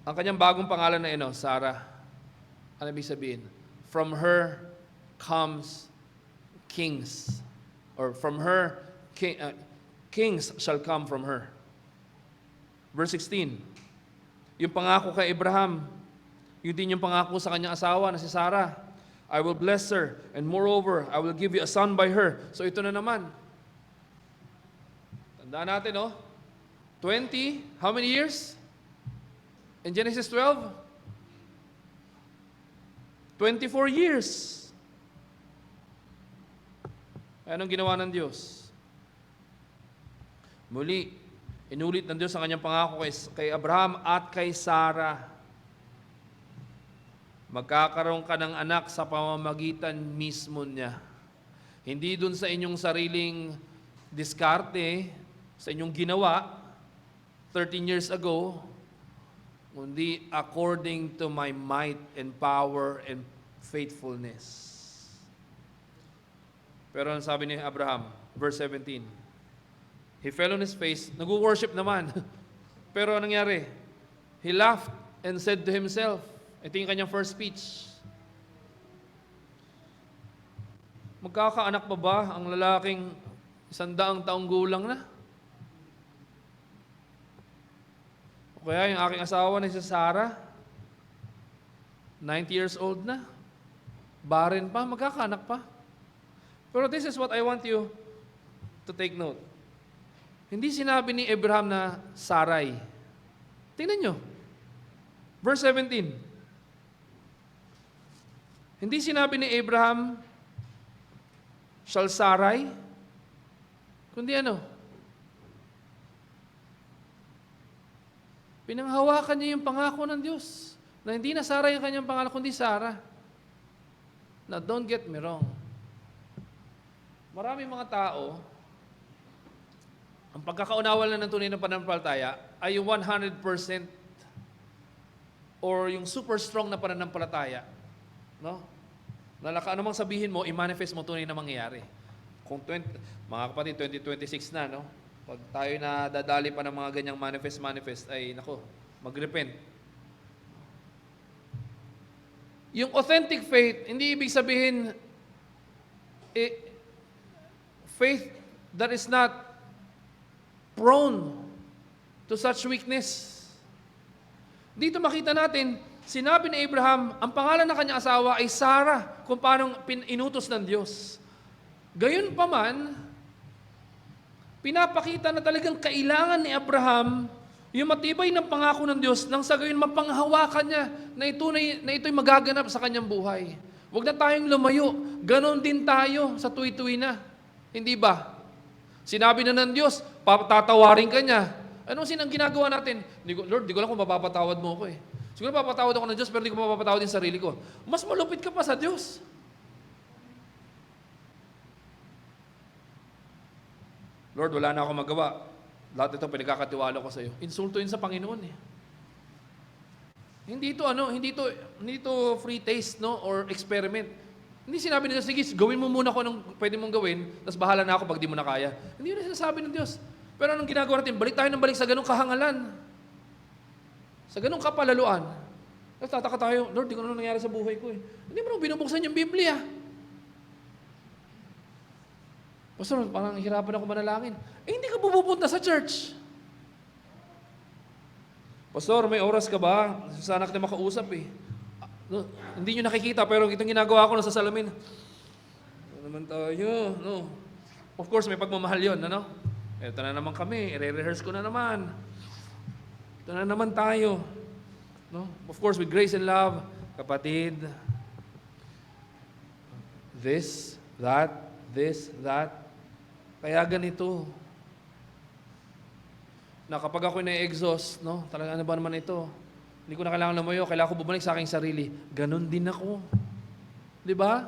Ang kanyang bagong pangalan na Sarah. Ano ibig sabihin? From her comes kings. Or from her, kings shall come from her. Verse 16, yung pangako kay Abraham, yun din yung pangako sa kanyang asawa na si Sarah. I will bless her, and moreover, I will give you a son by her. So ito na naman. Tandaan natin, 20, how many years? In Genesis 12? 24 years. Anong ginawa ng Diyos? Muli, inulit ng Diyos ang kanyang pangako kay Abraham at kay Sarah. Magkakaroon ka ng anak sa pamamagitan mismo niya. Hindi dun sa inyong sariling diskarte, sa inyong ginawa 13 years ago, kundi according to my might and power and faithfulness. Pero ang sabi ni Abraham, verse 17, he fell on his face, nag-worship naman. Pero anong nangyari? He laughed and said to himself, ito yung kanyang first speech, magkakaanak pa ba ang lalaking 100 taong gulang na? O kaya yung aking asawa na si Sarah, 90 years old na, barren pa, magkakaanak pa. Pero this is what I want you to take note. Hindi sinabi ni Abraham na Sarai. Tingnan nyo. Verse 17. Hindi sinabi ni Abraham, shall Sarai? Kundi pinanghawakan niya yung pangako ng Diyos na hindi na Sarai ang kanyang pangalan, kundi Sarah. Now, don't get me wrong. Maraming mga tao, ang pagkakaunawa lang ng tunay ng pananampalataya ay yung 100% or yung super strong na pananampalataya. No? Anumang sabihin mo, i-manifest mo tunay na mangyayari. Kung mga kapatid, 2026 na, no? Pag tayo na dadali pa ng mga ganyang manifest, ay mag-repent. Yung authentic faith, hindi ibig sabihin, faith that is not prone to such weakness. Dito makita natin, sinabi ni Abraham, ang pangalan ng kanyang asawa ay Sarah, kung paano inutos ng Diyos. Gayon pa man, pinapakita na talagang kailangan ni Abraham yung matibay ng pangako ng Diyos nang sa gayon mapanghawakan niya na ito'y magaganap sa kanyang buhay. Huwag na tayong lumayo. Ganon din tayo sa tuwi-tuwi na. Hindi ba? Sinabi na ng Diyos, tatawarin ka niya. Anong ginagawa natin? Lord, di ko lang kung mapapatawad mo ako eh. Siguro papatawad ako ng Diyos, pero di ko mapapatawad din sarili ko. Mas malupit ka pa sa Diyos. Lord, wala na akong magawa. Lahat ito pinagkakatiwala ko sa iyo. Insulto yun sa Panginoon eh. Hindi ito free taste, no, or experiment. Hindi sinabi nila, sige, gawin mo muna kung anong pwede mong gawin, tapos bahala na ako pag di mo na kaya. Hindi yun sinasabi ng Diyos. Pero anong ginagawa natin? Balik tayo ng balik sa ganung kahangalan. Sa ganung kapalaluan. Tapos tataka tayo, Lord, di ko na nangyari sa buhay ko eh. Hindi mo nang binubuksan yung Biblia. Pastor, parang hirapan ako manalangin. Hindi ka pupunta sa church. Pastor, may oras ka ba? Sana kita makausap eh. No, hindi nyo nakikita, pero itong ginagawa ko nasa salamin. Ano naman tayo? No. Of course, may pagmamahal yun, ano? Ito na naman kami, i-rehearse ko na naman. Ito na naman tayo. No? Of course, with grace and love, kapatid, this, that. Kaya ganito. Na kapag ako na-exhaust, no, talaga ano ba naman ito? Hindi ko na kailangan lumayo, kailangan ko bumalik sa aking sarili. Ganon din ako. Di ba?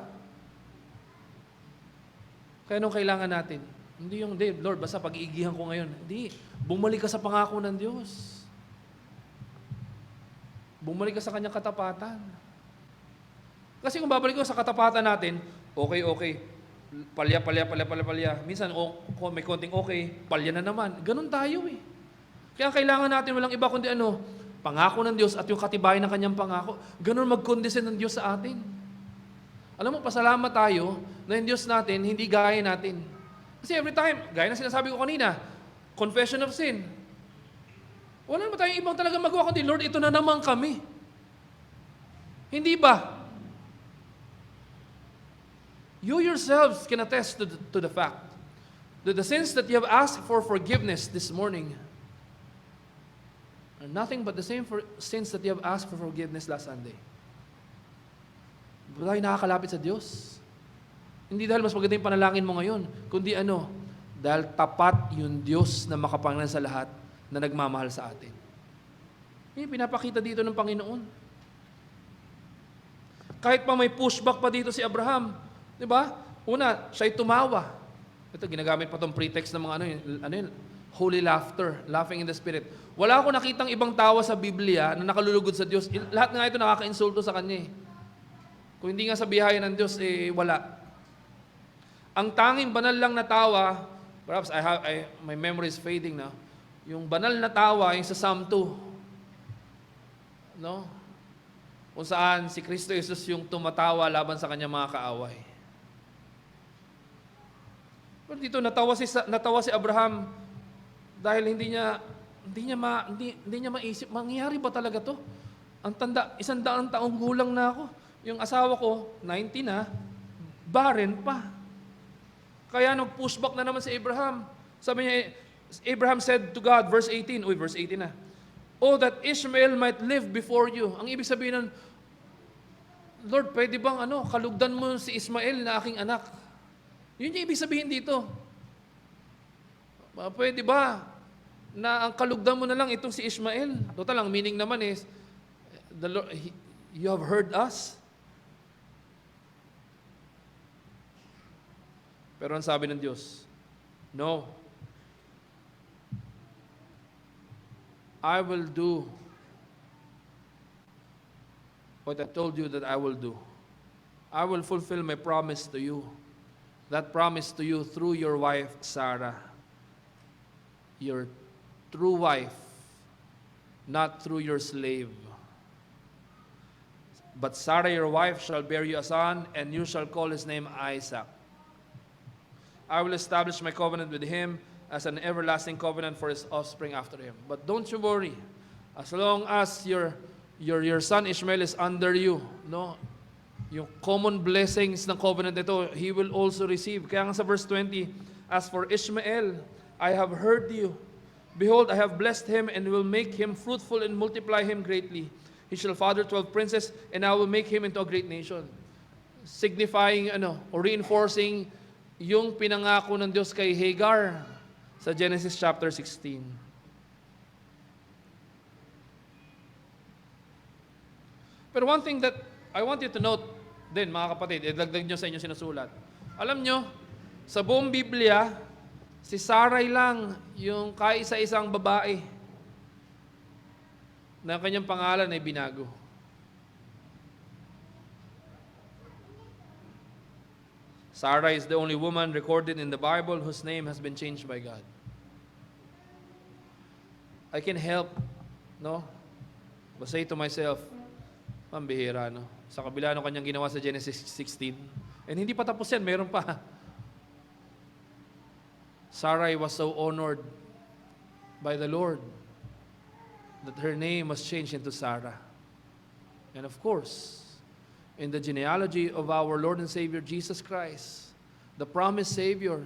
Kaya anong kailangan natin? Hindi yung, Lord, basta pag-iigihan ko ngayon. Hindi. Bumalik ka sa pangako ng Diyos. Bumalik ka sa kanyang katapatan. Kasi kung babalik ko sa katapatan natin, okay. Palya. Minsan, kung may konting okay, palya na naman. Ganon tayo eh. Kaya kailangan natin walang iba kundi pangako ng Diyos at yung katibayan ng kanyang pangako. Ganon mag-condescend ng Diyos sa atin. Alam mo, pasalamat tayo na yung Diyos natin, hindi gaya natin. Kasi every time, gaya na sinasabi ko kanina, confession of sin. Wala naman tayong ibang talaga magawa kundi, Lord, ito na naman kami. Hindi ba? You yourselves can attest to the fact that the sins that you have asked for forgiveness this morning are nothing but the same sins that you have asked for forgiveness last Sunday. Ba tayo nakakalapit sa Diyos? Hindi dahil mas maganda yung panalangin mo ngayon, kundi dahil tapat yung Diyos na makapangyarihan sa lahat na nagmamahal sa atin. Yung pinapakita dito ng Panginoon. Kahit pa may pushback pa dito si Abraham, di ba? Una, siya'y tumawa. Ito, ginagamit pa itong pretext ng mga holy laughter, laughing in the Spirit. Wala ako nakitang ibang tawa sa Biblia na nakalulugod sa Diyos. Lahat nga ito nakaka-insulto sa Kanya eh. Kung hindi nga sa bihayan ng Diyos, wala. Ang tanging banal lang na tawa, perhaps my memory is fading now, yung banal na tawa, yung sa Psalm 2, no? Kung saan si Kristo Jesus yung tumatawa laban sa kanyang mga kaaway. Pero dito natawa si Abraham dahil hindi niya maisip, mangyayari ba talaga to? Ang tanda, 100 taong gulang na ako. Yung asawa ko, 90 na, barren pa. Kaya nag-pushback na naman si Abraham. Sabi niya, Abraham said to God, verse 18 na, "Oh, that Ishmael might live before you." Ang ibig sabihin nun, Lord, pwede bang kalugdan mo si Ismael na aking anak? Yun yung ibig sabihin dito. Pwede ba na ang kalugdan mo na lang itong si Ishmael? Total, ang meaning naman is, the Lord, you have heard us. Pero ang sabi ng Diyos, no. I will do what I told you that I will do. I will fulfill my promise to you. That promise to you through your wife, Sarah. Your true wife, not through your slave. But Sarah, your wife, shall bear you a son, and you shall call his name Isaac. I will establish my covenant with him as an everlasting covenant for his offspring after him. But don't you worry, as long as your son Ishmael is under you, no? Yung common blessings ng covenant ito, he will also receive. Kaya nga sa verse 20, as for Ishmael, I have heard you. Behold, I have blessed him and will make him fruitful and multiply him greatly. He shall father 12 princes, and I will make him into a great nation. Signifying, or reinforcing yung pinangako ng Diyos kay Hagar sa Genesis chapter 16. Pero one thing that I want you to note din, mga kapatid, idagdag nyo sa inyong sinusulat. Alam nyo, sa buong Biblia, si Sarai lang yung kaisa-isang babae na kanyang pangalan ay binago. Sarah is the only woman recorded in the Bible whose name has been changed by God. I can help, but say to myself, pambihira, sa kabila ng kanyang ginawa sa Genesis 16. And hindi pa tapos yan, meron pa. Sarai was so honored by the Lord that her name was changed into Sarah. And of course, in the genealogy of our Lord and Savior Jesus Christ, the promised Savior,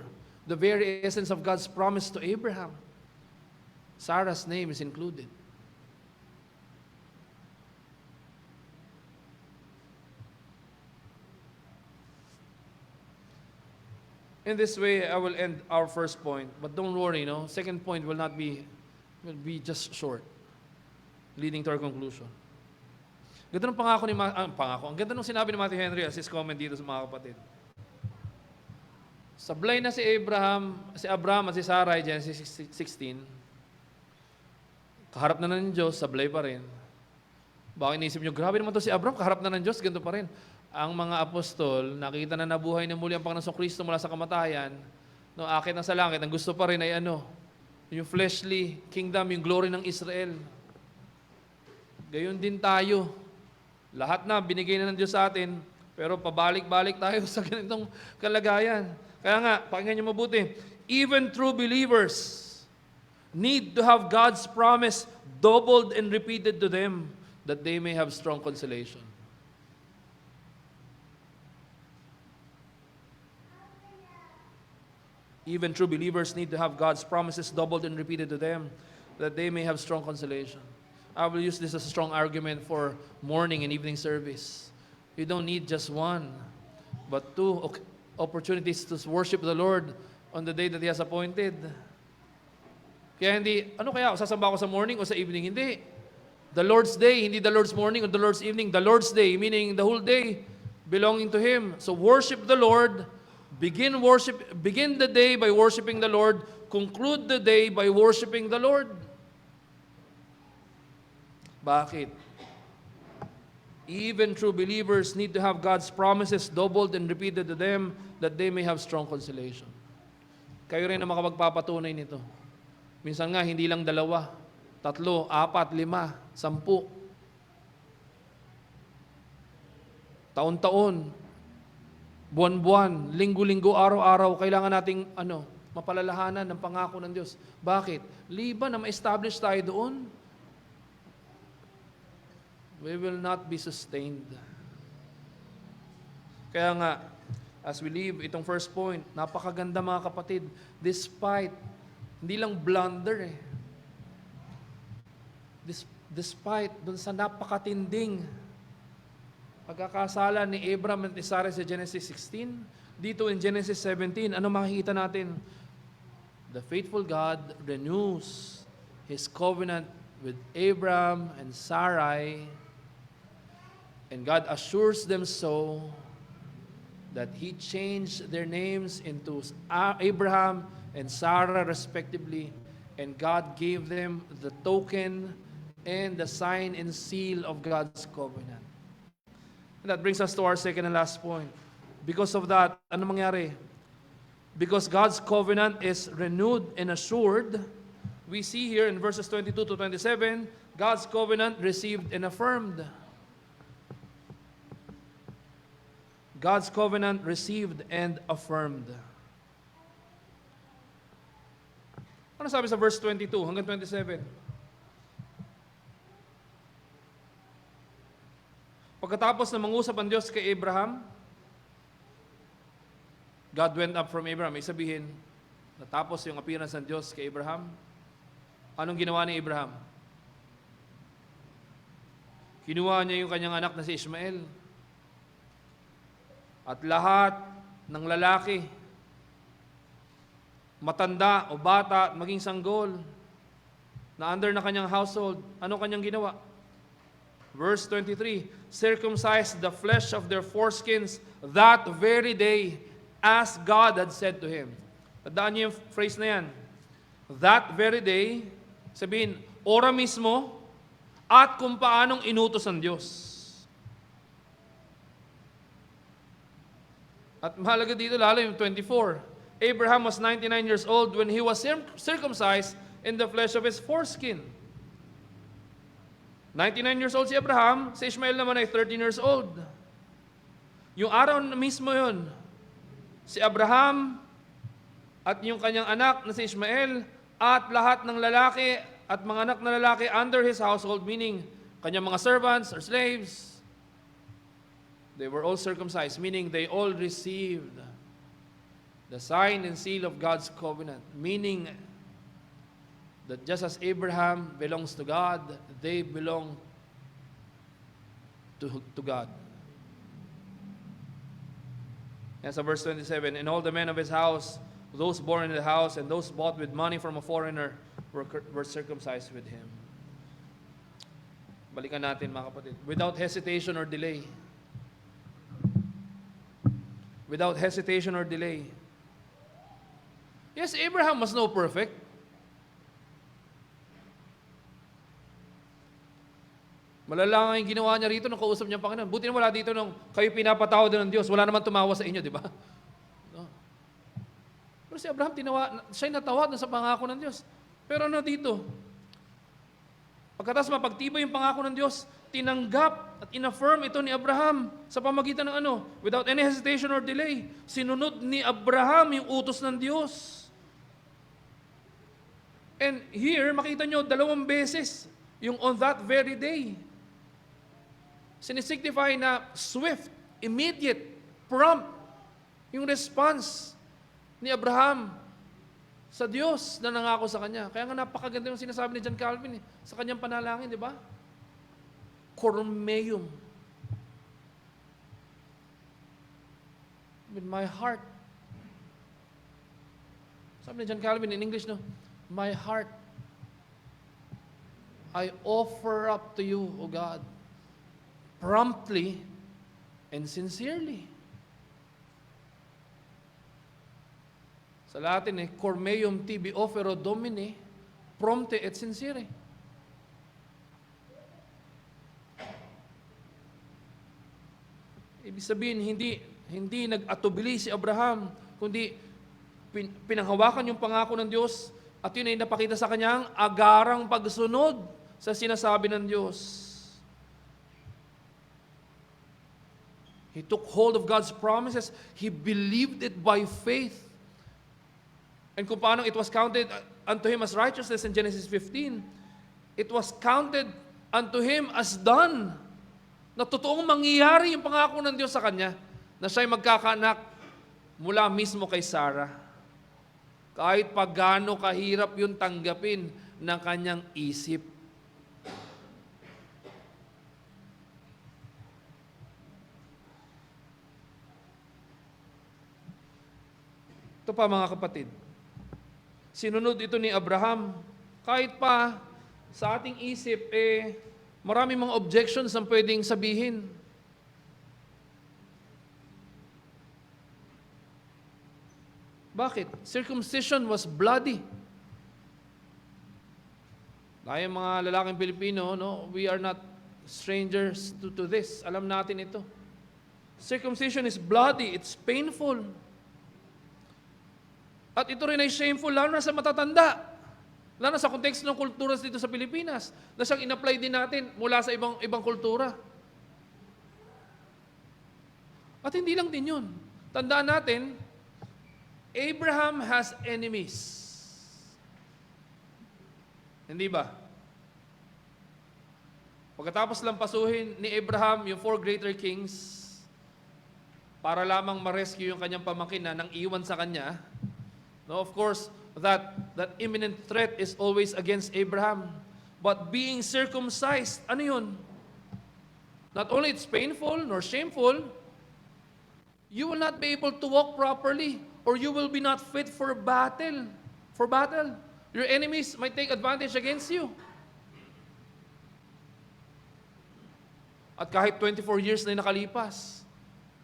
the very essence of God's promise to Abraham, Sarah's name is included. In this way, I will end our first point. But don't worry, second point will be just short, leading to our conclusion. Ganda ng pangako ang ganda ng sinabi ni Matthew Henry as his comment dito sa mga kapatid. Sablay na si Abraham at si Sarah, Genesis 16. Kaharap na ng Diyos, sablay pa rin. Baka inisip nyo, grabe naman to si Abraham, kaharap na ng Diyos, ganito pa rin. Ang mga apostol, nakita na nabuhay na muli ang Panginoong Kristo mula sa kamatayan, akit na sa langit, ang gusto pa rin ay yung fleshly kingdom, yung glory ng Israel. Gayon din tayo. Lahat na, binigay na ng Diyos sa atin, pero pabalik-balik tayo sa ganitong kalagayan. Kaya nga, pakinggan niyo mabuti, even true believers need to have God's promise doubled and repeated to them that they may have strong consolation. Even true believers need to have God's promises doubled and repeated to them that they may have strong consolation. I will use this as a strong argument for morning and evening service. You don't need just one, but two opportunities to worship the Lord on the day that He has appointed. Kaya sasamba ako sa morning o sa evening? Hindi. The Lord's day, hindi the Lord's morning or the Lord's evening. The Lord's day, meaning the whole day belonging to Him. So worship the Lord. Begin the day by worshiping the Lord. Conclude the day by worshiping the Lord. Bakit? Even true believers need to have God's promises doubled and repeated to them that they may have strong consolation. Kayo rin ang makapagpapatunay nito. Minsan nga, hindi lang 2, 3, 4, 5, 10. Taon-taon, buwan-buwan, linggo-linggo, araw-araw, kailangan nating mapalalahanan ng pangako ng Diyos. Bakit? Liban na ma-establish tayo doon, we will not be sustained. Kaya nga, as we leave itong first point, napakaganda mga kapatid, despite, hindi lang blunder despite dun sa napakatinding pagkakasala ni Abraham at ni Sarah sa Genesis 16, dito in Genesis 17, ano makikita natin? The faithful God renews His covenant with Abraham and Sarai, and God assures them so that He changed their names into Abraham and Sarah respectively, and God gave them the token and the sign and seal of God's covenant. And that brings us to our second and last point. Because of that, ano mangyari? Because God's covenant is renewed and assured, we see here in verses 22 to 27, God's covenant received and affirmed. God's covenant received and affirmed. Ano sabi sa verse 22 hanggang 27? Pagkatapos na mangusap ang Diyos kay Abraham, God went up from Abraham. Ibig sabihin, natapos yung appearance ng Diyos kay Abraham. Anong ginawa ni Abraham? Kinuha niya yung kanyang anak na si Ishmael. At lahat ng lalaki, matanda o bata, maging sanggol, na under na kanyang household, ano kanyang ginawa? Verse 23, circumcised the flesh of their foreskins that very day, as God had said to him. Tandaan niyo yung phrase na yan. That very day, sabihin, ora mismo, at kung paanong inutos ng Diyos. At mahalaga dito lalo yung 24. Abraham was 99 years old when he was circumcised in the flesh of his foreskin. 99 years old si Abraham, si Ishmael naman ay 13 years old. Yung araw na mismo yun, si Abraham at yung kanyang anak na si Ishmael, at lahat ng lalaki at mga anak na lalaki under his household, meaning kanyang mga servants or slaves, they were all circumcised, meaning they all received the sign and seal of God's covenant, meaning that just as Abraham belongs to God, they belong to God. And sa verse 27, and all the men of his house, those born in the house, and those bought with money from a foreigner, were circumcised with him. Balikan natin mga kapatid. Without hesitation or delay. Without hesitation or delay. Yes, Abraham was no perfect. Malala nga yung ginawa niya rito nung kausap niya ang Panginoon. Buti na wala dito nung kayo pinapatawad ng Diyos. Wala naman tumawa sa inyo, di ba? No. Pero si Abraham, siya'y natawad na sa pangako ng Diyos. Pero ano dito? Pagkatapos mapagtibay yung pangako ng Diyos, tinanggap at inaffirm ito ni Abraham sa pamagitan ng ano? Without any hesitation or delay. Sinunod ni Abraham yung utos ng Diyos. And here, makita nyo, 2 beses yung on that very day. Sinisignify na swift, immediate, prompt yung response ni Abraham sa Diyos na nangako sa kanya. Kaya nga napakaganda yung sinasabi ni John Calvin sa kanyang panalangin, di ba? Cormeum. With my heart. Sabi ni John Calvin in English, no? My heart, I offer up to you, O God, promptly and sincerely. Sa Latin, Cormeum tibi offero Domini, prompte et sincere. Ibig sabihin, hindi nag-atubili si Abraham, kundi pinanghawakan yung pangako ng Diyos at yun ay napakita sa kanyang agarang pagsunod sa sinasabi ng Diyos. He took hold of God's promises. He believed it by faith. And kung paano it was counted unto him as righteousness in Genesis 15, it was counted unto him as done. Na totoong mangyayari yung pangako ng Diyos sa kanya, na siya'y magkakaanak mula mismo kay Sarah. Kahit pa gaano kahirap yung tanggapin ng kanyang isip. Ito pa mga kapatid, sinunod ito ni Abraham, kahit pa sa ating isip, marami mga objections ang pwedeng sabihin. Bakit? Circumcision was bloody. Tayong mga lalaking Pilipino, no, we are not strangers to this. Alam natin ito. Circumcision is bloody, it's painful. At ito rin ay shameful, lalo na sa matatanda. Lalo na sa konteksto ng kultura dito sa Pilipinas, na siyang in-apply din natin mula sa ibang kultura. At hindi lang din yun. Tandaan natin, Abraham has enemies. Hindi ba? Pagkatapos lang pasuhin ni Abraham yung 4 greater kings, para lamang ma-rescue yung kanyang pamangkin na nang iwan sa kanya, no, of course, that imminent threat is always against Abraham. But being circumcised, ano yun? Not only it's painful nor shameful, you will not be able to walk properly or you will be not fit for battle. For battle. Your enemies might take advantage against you. At kahit 24 years na nakalipas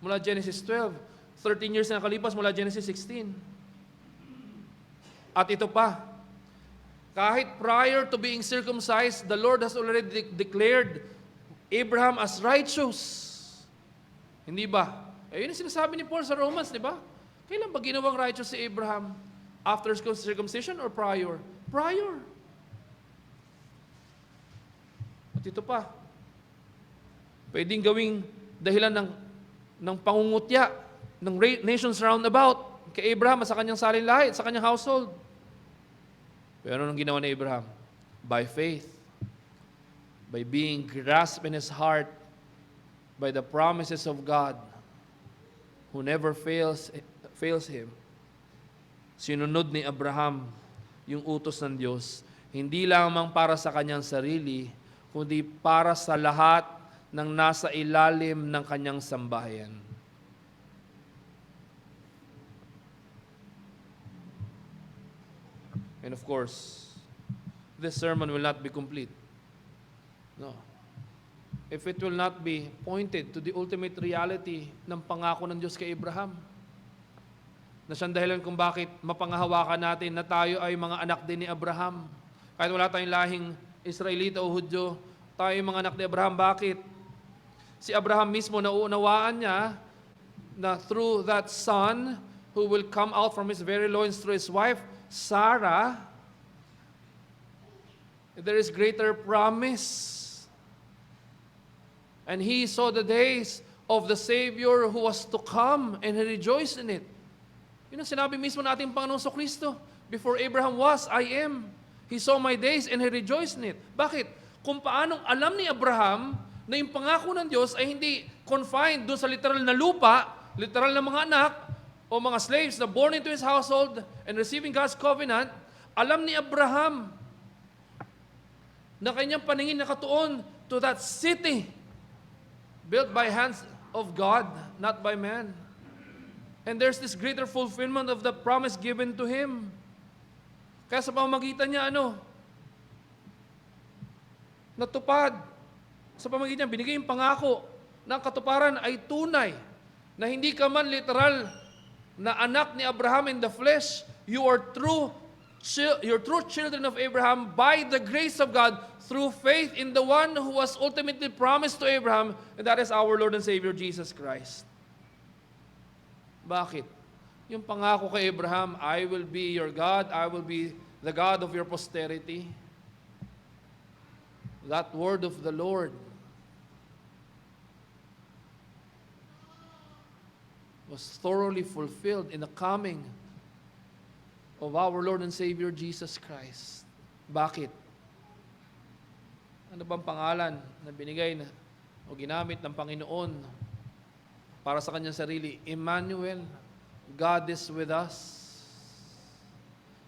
mula Genesis 12, 13 years na nakalipas mula Genesis 16, at ito pa, kahit prior to being circumcised, the Lord has already declared Abraham as righteous. Hindi ba? Yun yung sinasabi ni Paul sa Romans, di ba? Kailan ba ginawang righteous si Abraham? After circumcision or prior? Prior. At ito pa, pwedeng gawing dahilan ng pangungutya ng nations round about. kay Abraham at sa kanyang saling lahi, sa kanyang household. Pero anong ginawa ni Abraham? By faith, by being grasped in his heart by the promises of God, who never fails him. Sinunod ni Abraham yung utos ng Diyos, hindi lamang para sa kanyang sarili, kundi para sa lahat ng nasa ilalim ng kanyang sambahayan. And of course, this sermon will not be complete. No. If it will not be pointed to the ultimate reality ng pangako ng Diyos kay Abraham, na siyang dahilan kung bakit mapangahawakan natin na tayo ay mga anak din ni Abraham. Kahit wala tayong lahing Israelita o Hudyo, tayo ay mga anak ni Abraham. Bakit? Si Abraham mismo nauunawaan niya na through that son who will come out from his very loins through his wife, Sarah, there is greater promise. And he saw the days of the Savior who was to come, and he rejoiced in it. Yun ang sinabi mismo natin Panginoon Kristo. Before Abraham was, I am. He saw my days and he rejoiced in it. Bakit? Kung paanong alam ni Abraham na yung pangako ng Diyos ay hindi confined doon sa literal na lupa, literal na mga anak, o mga slaves na born into his household and receiving God's covenant, alam ni Abraham na kanyang paningin nakatuon to that city built by hands of God, not by man. And there's this greater fulfillment of the promise given to him. Kaya sa pamamagitan niya, natupad. Sa pamamagitan niya, binigay yung pangako na ang katuparan ay tunay, na hindi ka man literal na anak ni Abraham in the flesh, you're true children of Abraham by the grace of God through faith in the one who was ultimately promised to Abraham, and that is our Lord and Savior, Jesus Christ. Bakit? Yung pangako kay Abraham, I will be your God, I will be the God of your posterity. That word of the Lord was thoroughly fulfilled in the coming of our Lord and Savior Jesus Christ. Bakit? Ano bang pangalan na binigay na o ginamit ng Panginoon para sa kanyang sarili? Emmanuel, God is with us.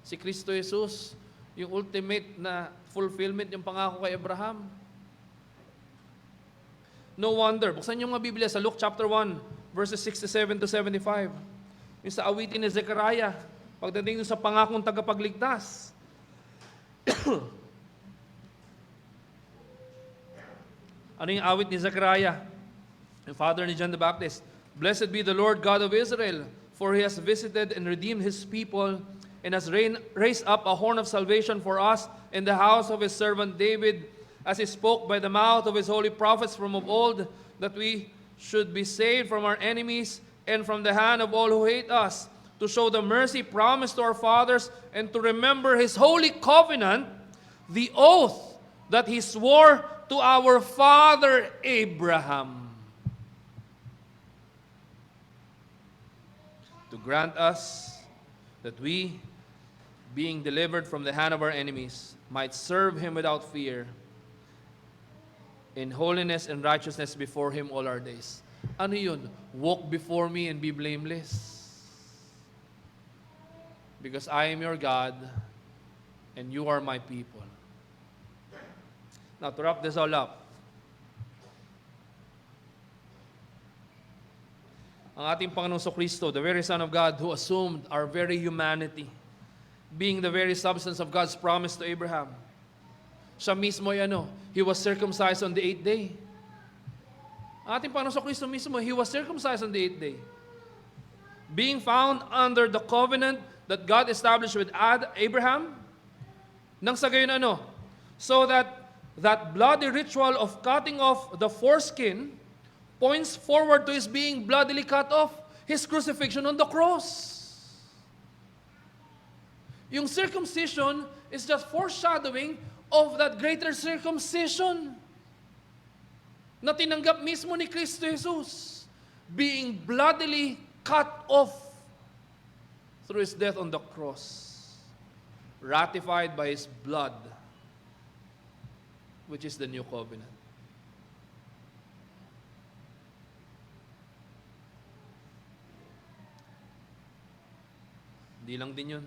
Si Kristo Jesus, yung ultimate na fulfillment yung pangako kay Abraham. No wonder, buksan niyo mga Biblia sa Luke chapter 1, verses 67 to 75. Yung sa awitin ni Zechariah, pagdating sa pangakong tagapagligtas. Ano yung awit ni Zechariah? Yung father ni John the Baptist. Blessed be the Lord God of Israel, for He has visited and redeemed His people, and has raised up a horn of salvation for us in the house of His servant David, as He spoke by the mouth of His holy prophets from of old, that we should be saved from our enemies and from the hand of all who hate us, to show the mercy promised to our fathers, and to remember His holy covenant, the oath that He swore to our father Abraham, to grant us that we, being delivered from the hand of our enemies, might serve Him without fear, in holiness and righteousness before Him all our days. Ano yun? Walk before me and be blameless. Because I am your God, and you are my people. Now, to wrap this all up, ang ating Panginoong Kristo, the very Son of God, who assumed our very humanity, being the very substance of God's promise to Abraham, siya mismo ay He was circumcised on the 8th day. Ating Panginoon Kristo mismo, He was circumcised on the 8th day. Being found under the covenant that God established with Abraham, nang sa gayon so that bloody ritual of cutting off the foreskin points forward to His being bloodily cut off, His crucifixion on the cross. Yung circumcision is just foreshadowing of that greater circumcision na tinanggap mismo ni Kristo Jesus, being bloodily cut off through His death on the cross, ratified by His blood, which is the new covenant. Hindi lang din yun.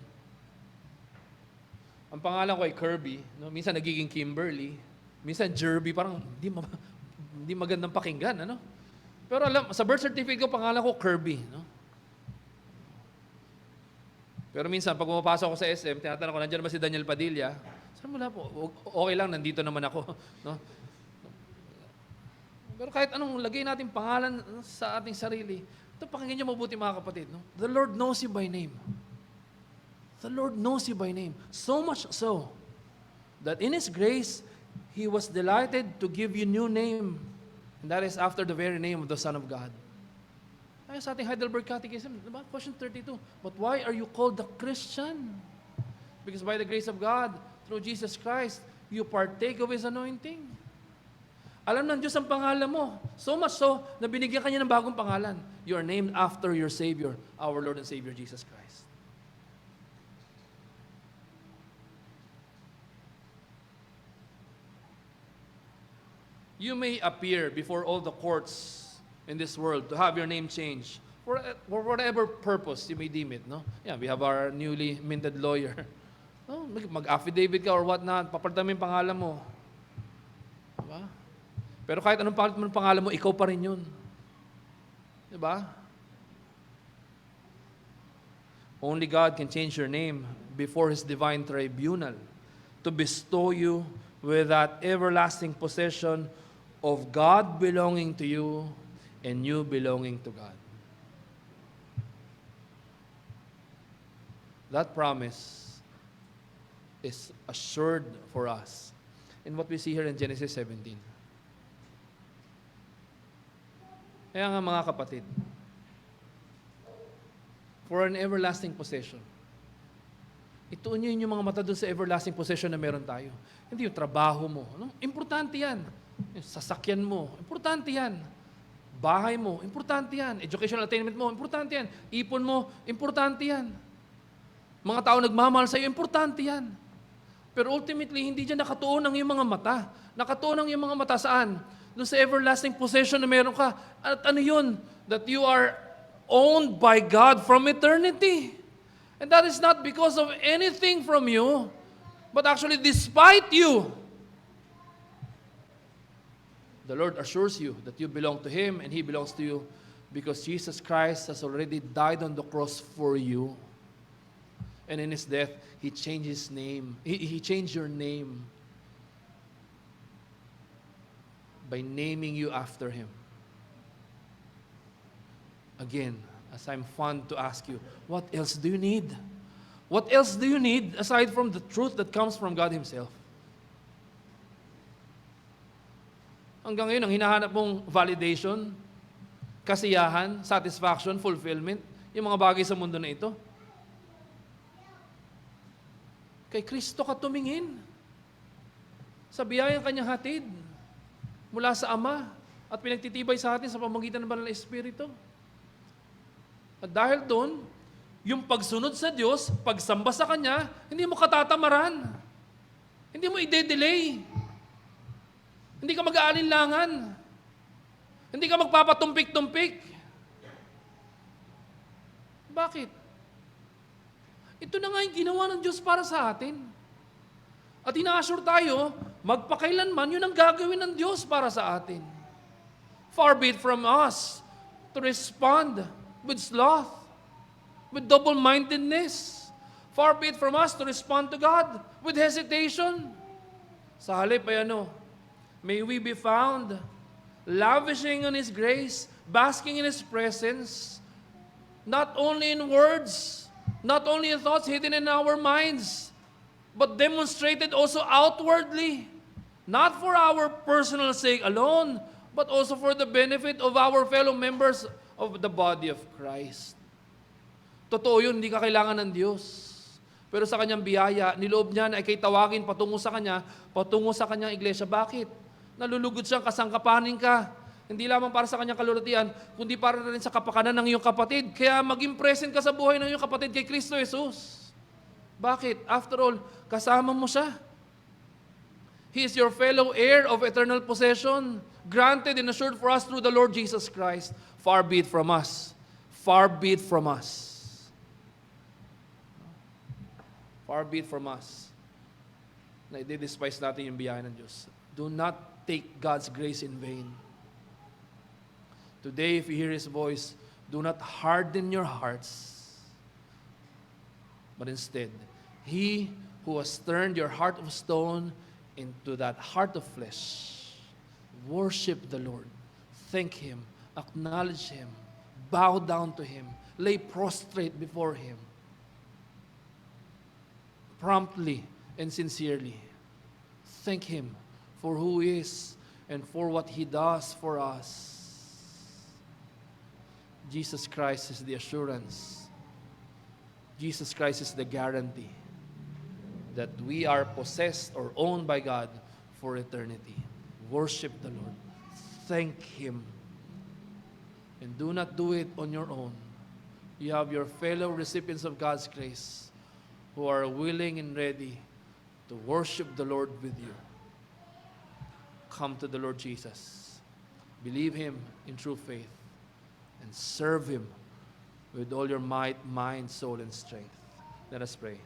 Ang pangalan ko ay Kirby. No? Minsan nagiging Kimberly. Minsan Jerby. Parang hindi magandang pakinggan. Ano? Pero alam, sa birth certificate ko, pangalan ko Kirby. No? Pero minsan, pag pumapasok ako sa SM, tinatanong ko, nandiyan ba si Daniel Padilla? Saan mula po? Okay lang, nandito naman ako. No? Pero kahit anong lagay natin pangalan sa ating sarili, ito pakinggan niyo mabuti mga kapatid. No? The Lord knows you by name. The Lord knows you by name. So much so that in His grace, He was delighted to give you new name. And that is after the very name of the Son of God. Ay, sa ating Heidelberg Catechism, diba? Question 32. But why are you called a Christian? Because by the grace of God, through Jesus Christ, you partake of His anointing. Alam ng Diyos ang pangalan mo. So much so, na binigyan ka niya ng bagong pangalan. You are named after your Savior, our Lord and Savior, Jesus Christ. You may appear before all the courts in this world to have your name changed for whatever purpose you may deem it. No? Yeah, we have our newly minted lawyer. No? Mag-affidavit ka or whatnot, papalitan mo yung pangalan mo. Diba? Pero kahit anong pangalan mo, ikaw pa rin yun. Diba? Only God can change your name before His divine tribunal to bestow you with that everlasting possession of God belonging to you and you belonging to God. That promise is assured for us in what we see here in Genesis 17. Kaya nga mga kapatid, for an everlasting possession, ituon nyo yung mga mata doon sa everlasting possession na meron tayo. Hindi yung trabaho mo. No? Importante yan. Yung sasakyan mo, importante yan. Bahay mo, importante yan. Educational attainment mo, importante yan. Ipon mo, importante yan. Mga tao nagmamahal sa iyo, importante yan. Pero ultimately, hindi dyan nakatuon ang iyong mga mata. Nakatuon ang iyong mga mata saan? Doon sa everlasting possession na meron ka. At ano yun? That you are owned by God from eternity. And that is not because of anything from you, but actually despite you. The Lord assures you that you belong to Him and He belongs to you because Jesus Christ has already died on the cross for you. And in His death, He changed His name. He changed your name by naming you after Him. Again, as I'm fond to ask you, what else do you need? What else do you need aside from the truth that comes from God Himself? Hanggang ngayon, ang hinahanap mong validation, kasiyahan, satisfaction, fulfillment, yung mga bagay sa mundo na ito. Kay Kristo ka tumingin. Sa biyayang Kanyang hatid, mula sa Ama, at pinagtitibay sa atin sa pamamagitan ng Banal na Espiritu. At dahil doon, yung pagsunod sa Diyos, pagsamba sa Kanya, hindi mo katatamaran. Hindi mo i-delay. Hindi ka mag-aalinlangan. Hindi ka magpapatumpik-tumpik. Bakit? Ito na nga yung ginawa ng Diyos para sa atin. At ina-assure tayo, magpakailanman, yun ang gagawin ng Diyos para sa atin. Far be it from us to respond with sloth, with double-mindedness. Far be it from us to respond to God with hesitation. Sa halip ay may we be found lavishing on His grace, basking in His presence, not only in words, not only in thoughts hidden in our minds, but demonstrated also outwardly, not for our personal sake alone, but also for the benefit of our fellow members of the body of Christ. Totoo yun, hindi ka kailangan ng Diyos. Pero sa Kanyang biyaya, niloob niya na ikay tawagin patungo sa Kanya, patungo sa Kanyang iglesia. Bakit? Nalulugod siyang kasangkapanin ka. Hindi lamang para sa kanyang kalulutian, kundi para rin sa kapakanan ng iyong kapatid. Kaya maging present ka sa buhay ng iyong kapatid kay Kristo Jesus. Bakit? After all, kasama mo siya. He is your fellow heir of eternal possession, granted and assured for us through the Lord Jesus Christ. Far be it from us. Far be it from us. Far be it from us na i-despise natin yung biyaya ng Diyos. Do not take God's grace in vain. Today, if you hear His voice, do not harden your hearts, but instead, He who has turned your heart of stone into that heart of flesh, worship the Lord, thank Him, acknowledge Him, bow down to Him, lay prostrate before Him, promptly and sincerely. Thank Him for who He is and for what He does for us. Jesus Christ is the assurance. Jesus Christ is the guarantee that we are possessed or owned by God for eternity. Worship the Lord. Thank Him. And do not do it on your own. You have your fellow recipients of God's grace who are willing and ready to worship the Lord with you. Come to the Lord Jesus. Believe Him in true faith. And serve Him with all your might, mind, soul, and strength. Let us pray.